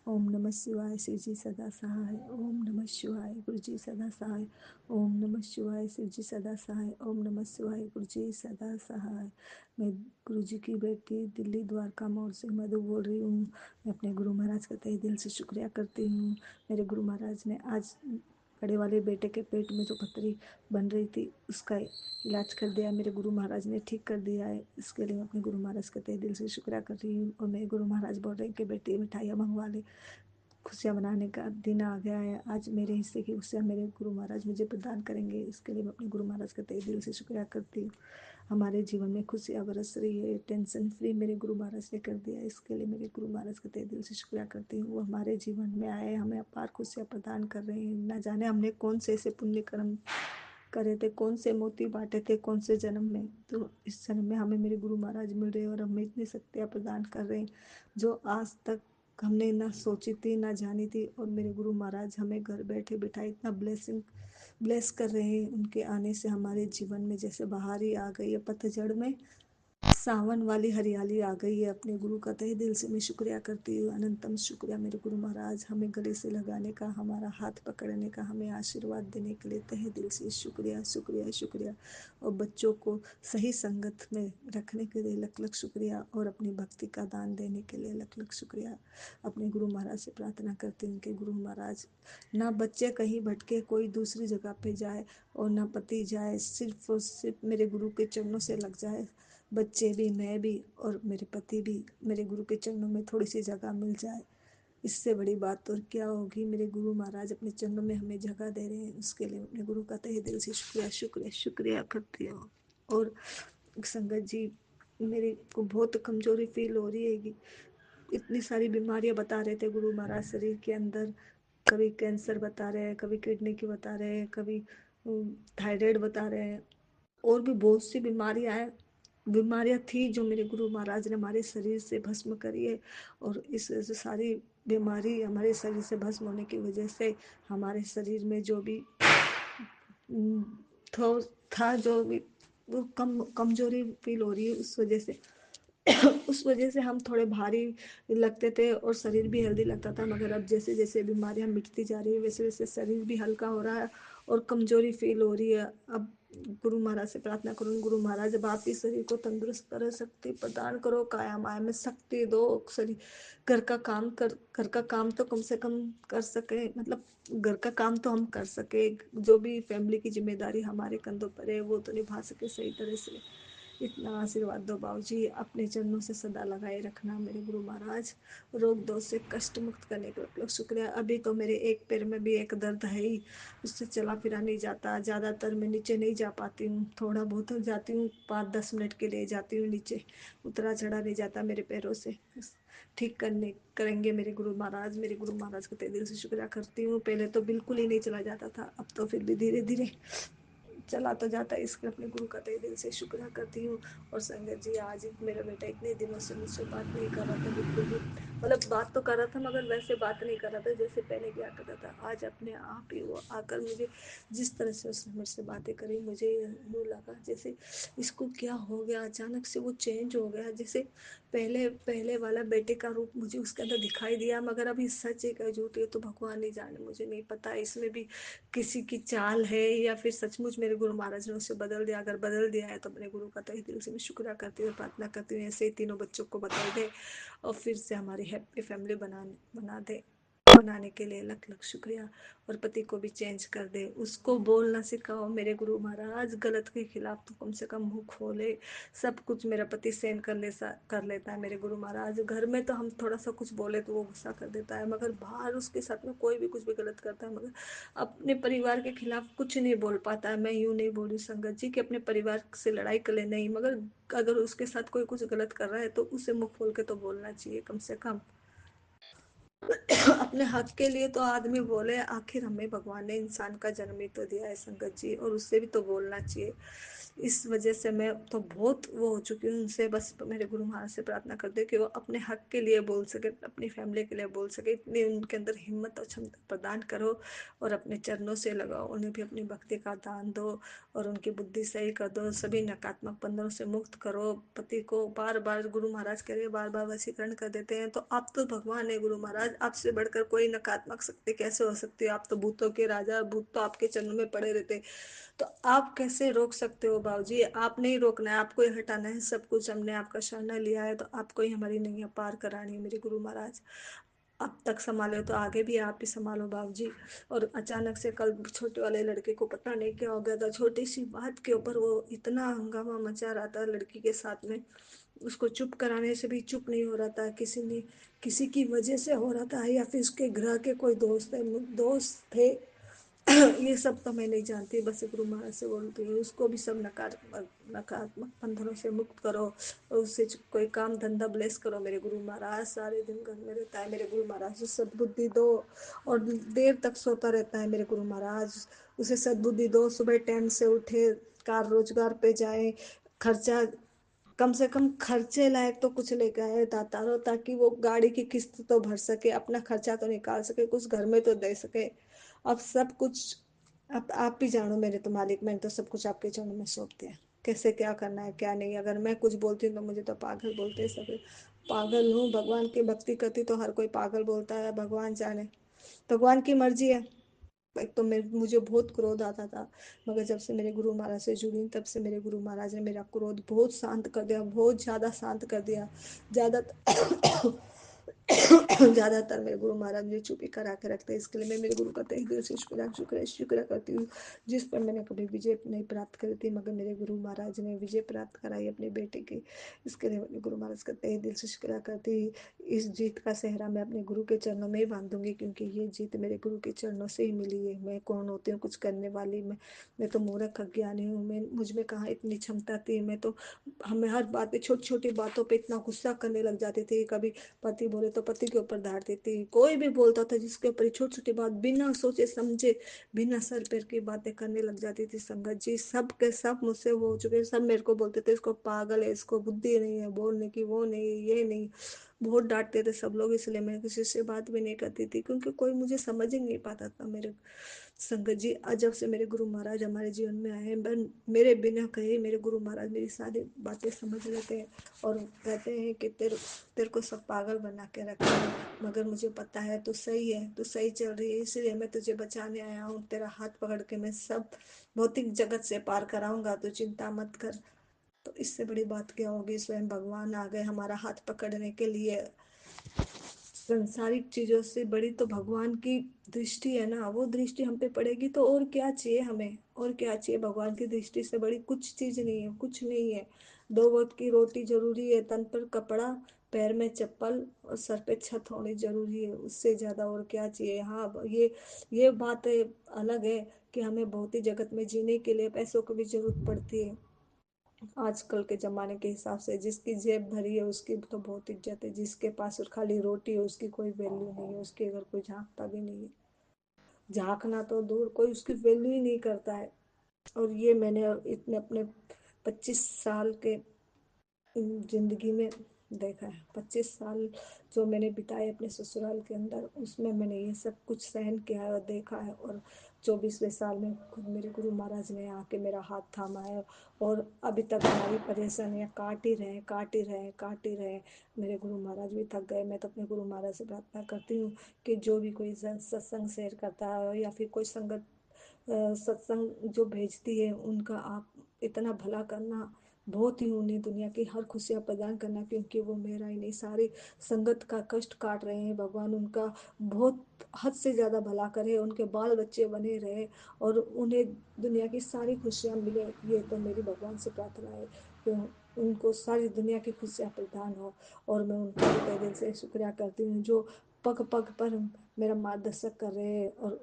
ओम नमः शिवाय, शिव जी सदा सहाय। ओम नमः शिवाय, गुरु जी सदा सहाय। ओम नमः शिवाय, शिव जी सदा सहाय। ओम नमः शिवाय, गुरु जी सदा सहाय। मैं गुरु जी की बेटी दिल्ली द्वारका मोड़ से मधु बोल रही हूँ। मैं अपने गुरु महाराज का तहे दिल से शुक्रिया करती हूँ। मेरे गुरु महाराज ने आज बड़े वाले बेटे के पेट में जो पथरी बन रही थी उसका इलाज कर दिया। मेरे गुरु महाराज ने ठीक कर दिया है। इसके लिए मैं अपने गुरु महाराज का तहे दिल से शुक्रिया कर रही हूँ। और मेरे गुरु महाराज बोल रहे हैं कि बेटी मिठाइयाँ मंगवा ले, खुशियाँ मनाने का दिन आ गया है। आज मेरे हिस्से की खुशियाँ मेरे गुरु महाराज मुझे प्रदान करेंगे। इसके लिए मैं अपने गुरु महाराज का तहे दिल से शुक्रिया करती हूँ। हमारे जीवन में खुशियाँ बरस रही है, टेंशन फ्री मेरे गुरु महाराज ने कर दिया। इसके लिए मेरे गुरु महाराज का तहे दिल से शुक्रिया करती हूँ। वो हमारे जीवन में आए, हमें अपार खुशियाँ प्रदान कर रहे हैं। न जाने हमने कौन से ऐसे पुण्य कर्म करे थे, कौन से मोती बांटे थे, कौन से जन्म में, तो इस जन्म में हमें मेरे गुरु महाराज मिल रहे हैं और हमें इतनी शक्तियाँ प्रदान कर रहे हैं जो आज तक हमने ना सोची थी ना जानी थी, और मेरे गुरु महाराज हमें घर बैठे बिठाए इतना ब्लेस कर रहे हैं। उनके आने से हमारे जीवन में जैसे बहार ही आ गई है, पतझड़ में सावन वाली हरियाली आ गई है। अपने गुरु का तहे दिल से मैं शुक्रिया करती हूँ। अनंतम शुक्रिया मेरे गुरु महाराज, हमें गले से लगाने का, हमारा हाथ पकड़ने का, हमें आशीर्वाद देने के लिए तहे दिल से शुक्रिया शुक्रिया शुक्रिया। और बच्चों को सही संगत में रखने के लिए लख लख शुक्रिया, और अपनी भक्ति का दान देने के लिए लख लख शुक्रिया। अपने गुरु महाराज से प्रार्थना करती हूँ कि गुरु महाराज ना बच्चे कहीं भटके, कोई दूसरी जगह पे जाए, और ना पति जाए, सिर्फ और सिर्फ मेरे गुरु के चरणों से लग जाए। बच्चे भी, मैं भी, और मेरे पति भी मेरे गुरु के चरणों में थोड़ी सी जगह मिल जाए, इससे बड़ी बात और क्या होगी। मेरे गुरु महाराज अपने चरणों में हमें जगह दे रहे हैं, उसके लिए अपने गुरु का तहे दिल से शुक्रिया शुक्रिया शुक्रिया करती हूँ। और संगत जी, मेरे को बहुत कमजोरी फील हो रही है कि इतनी सारी बीमारियां बता रहे थे गुरु महाराज शरीर के अंदर। कभी कैंसर बता रहे हैं, कभी किडनी की बता रहे हैं, कभी थायराइड बता रहे हैं, और भी बहुत सी बीमारियां थी जो मेरे गुरु महाराज ने हमारे शरीर से भस्म करी है। और इस सारी बीमारी हमारे शरीर से भस्म होने की वजह से हमारे शरीर में जो भी था जो भी वो कमजोरी फील हो रही है, उस वजह से हम थोड़े भारी लगते थे और शरीर भी हेल्दी लगता था। मगर अब जैसे जैसे बीमारियां मिटती जा रही है, वैसे वैसे शरीर भी हल्का हो रहा है और कमजोरी फील हो रही है। अब गुरु महाराज से प्रार्थना करूँ, गुरु महाराज अब आप ही शरीर को तंदुरुस्त करो, शक्ति प्रदान करो, काया माया में शक्ति दो। शरीर घर का काम तो कम से कम कर सके, मतलब घर का काम तो हम कर सके, जो भी फैमिली की जिम्मेदारी हमारे कंधों पर है वो तो निभा सके सही तरह से। इतना आशीर्वाद दो बाबूजी, अपने चरणों से सदा लगाए रखना मेरे गुरु महाराज। रोग दोष से कष्ट मुक्त करने के लिए शुक्रिया। अभी तो मेरे एक पैर में भी एक दर्द है ही, उससे चला फिरा नहीं जाता। ज़्यादातर मैं नीचे नहीं जा पाती हूँ, थोड़ा बहुत जाती हूँ, 5-10 मिनट के लिए जाती हूँ नीचे, उतरा चढ़ा नहीं जाता मेरे पैरों से। ठीक करेंगे मेरे गुरु महाराज। मेरे गुरु महाराज को तहे दिल से शुक्रिया करती हूँ। पहले तो बिल्कुल ही नहीं चला जाता था, अब तो फिर भी धीरे धीरे चला तो जाता है। इसके अपने गुरु का तहे दिल से शुक्रिया करती हूँ। और संगत जी, आज मेरा बेटा इतने दिनों से मुझसे बात नहीं कर रहा था बिल्कुल भी, मतलब बात तो कर रहा था मगर वैसे बात नहीं कर रहा था जैसे पहले किया करता था। आज अपने आप ही वो आकर मुझे जिस तरह से उसने मुझसे बातें करी, मुझे यूँ लगा जैसे इसको क्या हो गया, अचानक से वो चेंज हो गया। जैसे पहले पहले वाला बेटे का रूप मुझे उसके अंदर दिखाई दिया, मगर अभी सच है क्या झूठ है तो भगवान ही जाने, मुझे नहीं पता। इसमें भी किसी की चाल है या फिर सचमुच मेरे गुरु महाराज ने उसे बदल दिया। अगर बदल दिया है तो अपने गुरु का तहे दिल से मैं शुक्रिया करती हूँ, प्रार्थना करती हूँ ऐसे ही तीनों बच्चों को बदल दे और फिर से हमारी हैप्पी फैमिली बनाने के लिए लख लख शुक्रिया। और पति को भी चेंज कर दे, उसको बोलना सिखाओ मेरे गुरु महाराज, गलत के खिलाफ तो कम से कम मुंह खोले। सब कुछ मेरा पति सहन कर लेता है मेरे गुरु महाराज। घर में तो हम थोड़ा सा कुछ बोले तो वो गुस्सा कर देता है, मगर बाहर उसके साथ में कोई भी कुछ भी गलत करता है, मगर अपने परिवार के खिलाफ कुछ नहीं बोल पाता है। मैं यूँ नहीं बोलूँ संगत जी कि अपने परिवार से लड़ाई कर ले, नहीं, मगर अगर उसके साथ कोई कुछ गलत कर रहा है तो उसे मुंह खोल के तो बोलना चाहिए कम से कम। अपने हक के लिए तो आदमी बोले, आखिर हमें भगवान ने इंसान का जन्म ही तो दिया है संगत जी, और उससे भी तो बोलना चाहिए। इस वजह से मैं तो बहुत वो हो चुकी हूँ उनसे। बस मेरे गुरु महाराज से प्रार्थना करते हैं कि वो अपने हक के लिए बोल सके, अपनी फैमिली के लिए बोल सके, इतनी उनके अंदर हिम्मत और क्षमता प्रदान करो और अपने चरणों से लगाओ। उन्हें भी अपनी भक्ति का दान दो और उनकी बुद्धि सही कर दो, सभी नकारात्मक बंधनों से मुक्त करो। पति को बार बार गुरु महाराज कह रहे बार बार वशीकरण कर देते हैं, तो आप तो भगवान है गुरु महाराज, आपसे बढ़कर कोई नकारात्मक शक्ति कैसे हो सकती है। आप तो भूतों के राजा, भूत तो आपके चरणों में पड़े रहते, तो आप कैसे रोक सकते हो बाबूजी। आप नहीं रोकना है, आपको ही हटाना है सब कुछ। हमने आपका शरण लिया है तो आपको ही हमारी नैया पार करानी है मेरे गुरु महाराज। अब तक संभाले तो आगे भी आप ही संभालो बाबूजी। और अचानक से कल छोटे वाले लड़के को पता नहीं क्या हो गया था, छोटी सी बात के ऊपर वो इतना हंगामा मचा रहा था लड़की के साथ में, उसको चुप कराने से भी चुप नहीं हो रहा था। किसी की वजह से हो रहा था या फिर उसके ग्रह के कोई दोस्त थे। ये सब तो मैं नहीं जानती, बस गुरु महाराज से बोलती हूँ उसको भी सब नकारात्मक बंधनों से मुक्त करो और उससे कोई काम धंधा ब्लेस करो मेरे गुरु महाराज। सारे दिन घर में रहता है मेरे गुरु महाराज, उसे सद्बुद्धि दो और देर तक सोता रहता है मेरे गुरु महाराज, उसे सद्बुद्धि दो। सुबह टाइम से उठे, कार रोजगार पे जाए, खर्चा कम से कम खर्चे लायक तो कुछ लेके आए दातारो, ताकि वो गाड़ी की किस्त तो भर सके, अपना खर्चा तो निकाल सके, कुछ घर में तो दे सके। अब सब कुछ अब आप ही जानो मेरे तो मालिक, मैंने तो सब कुछ आपके चरणों में सौंप दिया। कैसे क्या करना है क्या नहीं, अगर मैं कुछ बोलती हूँ तो मुझे तो पागल बोलते हैं सब। पागल हूँ, भगवान की भक्ति करती तो हर कोई पागल बोलता है, भगवान जाने, भगवान की मर्जी है। एक तो मुझे बहुत क्रोध आता था, मगर जब से मेरे गुरु महाराज से जुड़ी हूँ, तब से मेरे गुरु महाराज ने मेरा क्रोध बहुत शांत कर दिया, बहुत ज़्यादा शांत कर दिया। ज़्यादा ज़्यादातर मेरे गुरु महाराज मुझे चुप ही करा के रखते हैं। इसके लिए मैं मेरे गुरु का तहे दिल से शुक्र करती हूँ, जिस पर मैंने कभी विजय नहीं प्राप्त करी थी, मगर मेरे गुरु महाराज ने विजय प्राप्त कराई अपने बेटे की। इसके लिए मैं गुरु महाराज का तहे दिल से शुक्र करती हूँ। इस जीत का सेहरा मैं अपने गुरु के चरणों में ही बांधूंगी, क्योंकि ये जीत मेरे गुरु के चरणों से ही मिली है। मैं कौन होती हूँ कुछ करने वाली, मैं तो मूर्ख अज्ञानी हूँ। मैं मुझ में कहाँ इतनी क्षमता थी। मैं तो हमें हर बात पे, छोटी छोटी बातों पे इतना गुस्सा करने लग जाती थी। कभी पति बोले तो पति के ऊपर धार देती, कोई भी बोलता था जिसके ऊपर छोटी छोटी बात बिना सोचे समझे, बिना सर पैर की बातें करने लग जाती थी। संगत जी सब के सब मुझसे वो हो चुके, सब मेरे को बोलते थे इसको पागल है, इसको बुद्धि नहीं है बोलने की, वो नहीं ये नहीं, बहुत डांटते थे सब लोग। इसलिए मैं किसी से बात भी नहीं करती थी, क्योंकि कोई मुझे समझ ही नहीं पाता था। मेरे संगत जी आज जब से मेरे गुरु महाराज हमारे जीवन में आए हैं, मेरे बिना कहे मेरे गुरु महाराज मेरी सारी बातें समझ लेते हैं और कहते हैं कि तेरे तेरे को सब पागल बना के रखे हैं, मगर मुझे पता है तू सही है, तू सही चल रही है, इसलिए मैं तुझे बचाने आया हूँ। तेरा हाथ पकड़ के मैं सब भौतिक जगत से पार कराऊंगा, तू चिंता मत कर। तो इससे बड़ी बात क्या होगी, स्वयं भगवान आ गए हमारा हाथ पकड़ने के लिए। संसारिक चीजों से बड़ी तो भगवान की दृष्टि है ना, वो दृष्टि हम पे पड़ेगी तो और क्या चाहिए हमें, और क्या चाहिए। भगवान की दृष्टि से बड़ी कुछ चीज नहीं है, कुछ नहीं है। दो वक्त की रोटी जरूरी है, तन पर कपड़ा, पैर में चप्पल और सर पे छत होनी जरूरी है, उससे ज्यादा और क्या चाहिए। हाँ ये बात अलग है कि हमें भौतिक जगत में जीने के लिए पैसों की भी जरूरत पड़ती है। आजकल के जमाने के हिसाब से जिसकी जेब भरी है उसकी तो बहुत इज्जत है, जिसके पास खाली रोटी है उसकी कोई वैल्यू नहीं है, उसके अगर कोई झांकता भी नहीं है, झांकना तो दूर, कोई उसकी वैल्यू ही नहीं करता है। और ये मैंने इतने अपने 25 साल के जिंदगी में देखा है। 25 साल जो मैंने बिताए अपने ससुराल के अंदर, उसमें मैंने ये सब कुछ सहन किया है और देखा है। और 24वें साल में खुद मेरे गुरु महाराज ने आके मेरा हाथ थामा है, और अभी तक हमारी परेशानियां काट ही रहे काट ही रहे काट ही रहे। मेरे गुरु महाराज भी थक गए। मैं तो अपने गुरु महाराज से प्रार्थना करती हूँ कि जो भी कोई सत्संग शेयर करता है या फिर कोई संगत सत्संग जो भेजती है, उनका आप इतना भला करना, बहुत ही उन्हें दुनिया की हर खुशियाँ प्रदान करना, क्योंकि वो मेरा ही नहीं सारी संगत का कष्ट काट रहे हैं। भगवान उनका बहुत हद से ज़्यादा भला करे, उनके बाल बच्चे बने रहे और उन्हें दुनिया की सारी खुशियाँ मिले। ये तो मेरी भगवान से प्रार्थना है कि उनको सारी दुनिया की खुशियाँ प्रदान हो। और मैं उनका भी तहे दिल से शुक्रिया करती हूँ, जो पग पग पर मेरा मार्गदर्शक कर रहे हैं और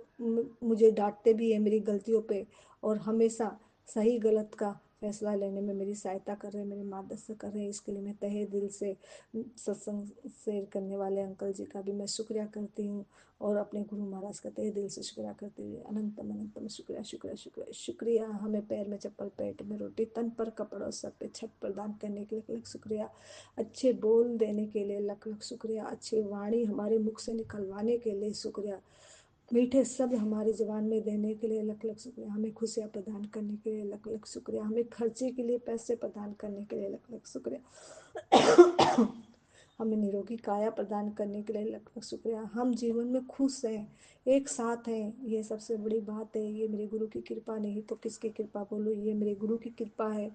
मुझे डांटते भी है मेरी गलतियों पे, और हमेशा सही गलत का फैसला लेने में मेरी सहायता कर रहे हैं, मेरे मार्गदर्शन कर रहे हैं। इसके लिए मैं तहे दिल से सत्संग शेयर करने वाले अंकल जी का भी मैं शुक्रिया करती हूँ, और अपने गुरु महाराज का तहे दिल से शुक्रिया करती हूँ। अनंतम अनंतम शुक्रिया शुक्रिया शुक्रिया शुक्रिया। हमें पैर में चप्पल, पेट में रोटी, तन पर कपड़ा और सर पे छत प्रदान करने के लिए लख लख शुक्रिया। अच्छे बोल देने के लिए लख लख शुक्रिया। अच्छी वाणी हमारे मुख से निकलवाने के लिए शुक्रिया। मीठे शब्द हमारी जुबान में देने के लिए लख लख शुक्रिया। हमें खुशियाँ प्रदान करने के लिए लख लख शुक्रिया। हमें खर्चे के लिए पैसे प्रदान करने के लिए लख लख शुक्रिया। हमें निरोगी काया प्रदान करने के लिए लख लख शुक्रिया। हम जीवन में खुश हैं, एक साथ हैं, ये सबसे बड़ी बात है। ये मेरे गुरु की कृपा, नहीं तो किसकी कृपा बोलो, ये मेरे गुरु की कृपा है।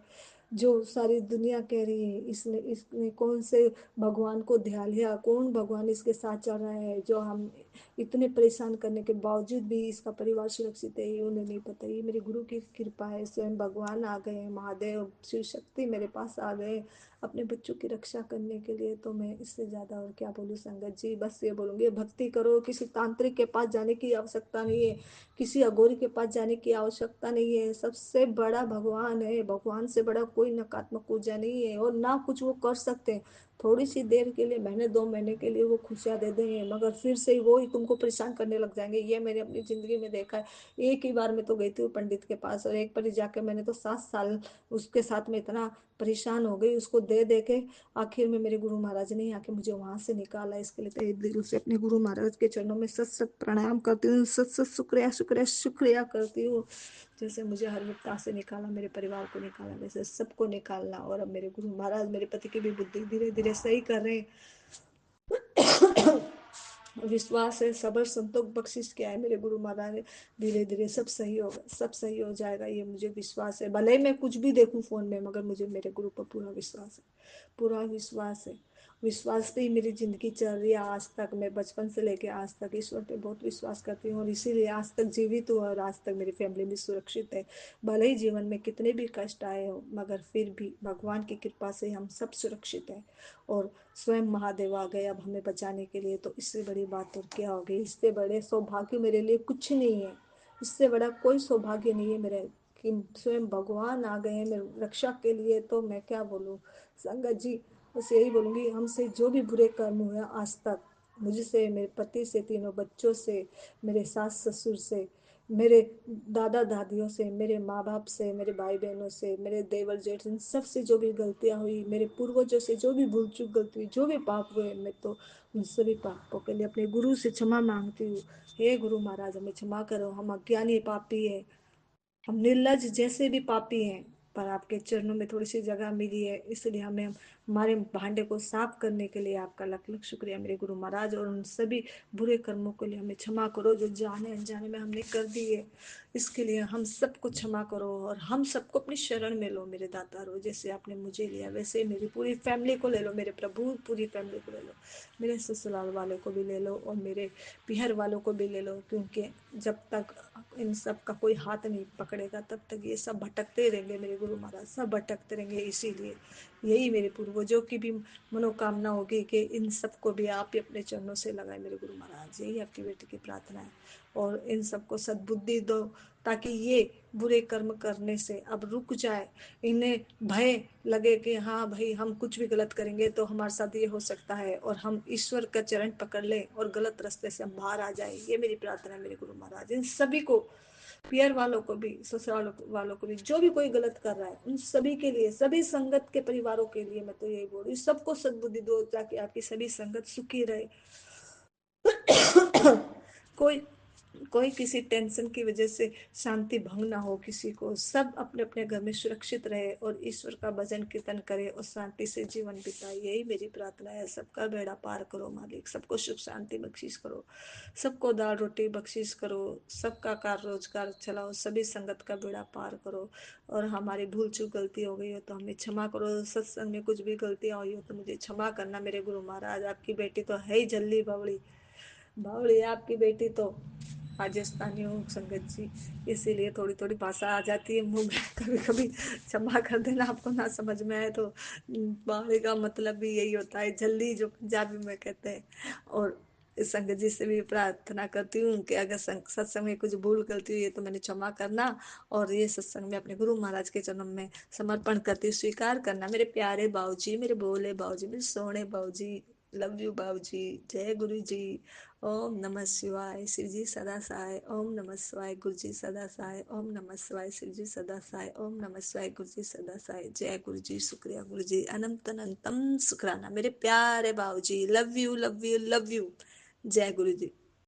जो सारी दुनिया कह रही है इसने इसने कौन से भगवान को ध्यान लिया, कौन भगवान इसके साथ चल रहा है, जो हम इतने परेशान करने के बावजूद भी इसका परिवार सुरक्षित है, ये उन्हें नहीं पता। ये मेरे गुरु की कृपा है। स्वयं भगवान आ गए हैं, महादेव शिव शक्ति मेरे पास आ गए अपने बच्चों की रक्षा करने के लिए। तो मैं इससे ज़्यादा और क्या बोलूँ संगत जी, बस ये बोलूँगी भक्ति करो। किसी तांत्रिक के पास जाने की आवश्यकता नहीं है, किसी अघोरी के पास जाने की आवश्यकता नहीं है। सबसे बड़ा भगवान है, भगवान से बड़ा कोई नकारात्मक ऊर्जा नहीं है और ना कुछ वो कर सकते हैं। थोड़ी सी देर के लिए, महीने 2 महीने के लिए वो खुशियाँ दे देंगे, मगर फिर से वो ही तुमको परेशान करने लग जाएंगे। ये मैंने अपनी ज़िंदगी में देखा है। एक ही बार मैं तो गई थी वो पंडित के पास, और एक बार जाके मैंने तो 7 साल उसके साथ में इतना परेशान हो गई उसको दे दे के। आखिर में मेरे गुरु महाराज ने आके मुझे वहां से निकाला। इसके लिए तहे दिल से अपने गुरु महाराज के चरणों में सत सत प्रणाम करती हूँ, सत सत शुक्रिया शुक्रिया शुक्रिया करती हूँ। जैसे मुझे हर विपदा से निकाला, मेरे परिवार को निकाला, वैसे सबको निकालना। और अब मेरे गुरु महाराज मेरे पति की भी बुद्धि धीरे धीरे सही कर रहे हैं। विश्वास है, सबर संतोष बख्शिश किया है मेरे गुरु महाराज ने। धीरे धीरे सब सही होगा, सब सही हो जाएगा, ये मुझे विश्वास है। भले ही मैं कुछ भी देखूं फोन में, मगर मुझे मेरे गुरु पर पूरा विश्वास है, पूरा विश्वास है। विश्वास पे ही मेरी जिंदगी चल रही है आज तक। मैं बचपन से लेके आज तक ईश्वर पे बहुत विश्वास करती हूँ, और इसीलिए आज तक जीवित हूँ, और आज तक मेरी फैमिली भी सुरक्षित है। भले ही जीवन में कितने भी कष्ट आए हो, मगर फिर भी भगवान की कृपा से हम सब सुरक्षित हैं। और स्वयं महादेव आ गए अब हमें बचाने के लिए, तो इससे बड़ी बात और क्या होगी। इससे बड़े सौभाग्य मेरे लिए कुछ नहीं है, इससे बड़ा कोई सौभाग्य नहीं है मेरे, कि स्वयं भगवान आ गए हैं मेरी रक्षा के लिए। तो मैं क्या बोलूँ संगत जी, बस यही बोलूँगी, हमसे जो भी बुरे कर्म हुए आज तक, मुझसे, मेरे पति से, तीनों बच्चों से, मेरे सास ससुर से, मेरे दादा दादियों से, मेरे माँ बाप से, मेरे भाई बहनों से, मेरे देवर जेठ, इन सब से जो भी गलतियाँ हुई, मेरे पूर्वजों से जो भी भूल चूक गलती हुई, जो भी पाप हुए, मैं तो उन सभी पापों के लिए अपने गुरु से क्षमा मांगती हूँ। हे गुरु महाराज, हमें क्षमा करो, हम अज्ञानी पापी है, हम निर्लज जैसे भी पापी हैं, पर आपके चरणों में थोड़ी सी जगह मिली है, इसलिए हमें हमारे भांडे को साफ करने के लिए आपका लख लख शुक्रिया मेरे गुरु महाराज। और उन सभी बुरे कर्मों के लिए हमें क्षमा करो जो जाने अनजाने में हमने कर दी है, इसके लिए हम सबको क्षमा करो। और हम सबको अपनी शरण में लो मेरे दाता रो, जैसे आपने मुझे लिया वैसे मेरी पूरी फैमिली को ले लो मेरे प्रभु, पूरी फैमिली को ले लो, मेरे ससुराल वालों को भी ले लो, और मेरे पिहर वालों को भी ले लो, क्योंकि जब तक इन सब का कोई हाथ नहीं पकड़ेगा तब तक ये सब भटकते रहेंगे मेरे गुरु महाराज, सब भटकते रहेंगे। इसीलिए यही मेरे पूर्वजों की भी मनोकामना होगी कि इन सबको भी आप ही अपने चरणों से लगाए मेरे गुरु महाराज, यही आपकी बेटी की प्रार्थना है। और इन सबको सद्बुद्धि दो, ताकि ये बुरे कर्म करने से अब रुक जाए, इन्हें भय लगे कि हाँ भाई हम कुछ भी गलत करेंगे तो हमारे साथ ये हो सकता है, और हम ईश्वर का चरण पकड़ लें और गलत रास्ते से हम बाहर आ जाए। ये मेरी प्रार्थना है मेरे गुरु महाराज। इन सभी को, पियर वालों को भी, ससुराल वालों को भी, जो भी कोई गलत कर रहा है, उन सभी के लिए, सभी संगत के परिवारों के लिए मैं तो यही बोल रही हूँ, सबको सद्बुद्धि दो ताकि आपकी सभी संगत सुखी रहे। कोई कोई किसी टेंशन की वजह से शांति भंग ना हो किसी को, सब अपने अपने घर में सुरक्षित रहे और ईश्वर का भजन कीर्तन करे और शांति से जीवन बिताए, यही मेरी प्रार्थना है। सबका बेड़ा पार करो मालिक, सबको सुख शांति बख्शिश करो, सबको दाल रोटी बख्शिश करो, सबका कार रोजगार चलाओ, सभी संगत का बेड़ा पार करो। और हमारी भूल चूक गलती हो गई हो तो हमें क्षमा करो, सत्संग में कुछ भी गलतियां हुई हो तो मुझे क्षमा करना मेरे गुरु महाराज। आपकी बेटी तो है ही जल्दी बावड़ी, बावड़ी आपकी बेटी तो राजस्थानी हूँ संगत जी, इसीलिए थोड़ी थोड़ी भाषा आ जाती है मुंह में, कभी कभी क्षमा कर देना, आपको ना समझ में आए तो। बावड़ी का मतलब भी यही होता है जल्दी, जो पंजाबी में कहते हैं। और इस संगत जी से भी प्रार्थना करती हूँ कि अगर सत्संग में कुछ भूल गलती हुई है तो मैंने क्षमा करना, और ये सत्संग में अपने गुरु महाराज के चरणों में समर्पण करती स्वीकार करना। मेरे प्यारे बाबूजी, मेरे भोले बाबूजी, मेरे सोने बाबूजी, लव यू बाबूजी, जय गुरु जी। ओम नमः शिवाय, शिव जी सदा सहाय। ओम नमः शिवाय, गुरु जी सदा सहाय। ओम नमः शिवाय, शिव जी सदा सहाय। ओम नमः शिवाय, गुरु जी सदा सहाय। जय गुरु जी, शुक्रिया गुरु जी, अनंत अनंतम शुक्राना मेरे प्यारे बाबू जी, love you love you love you. जय गुरु जी।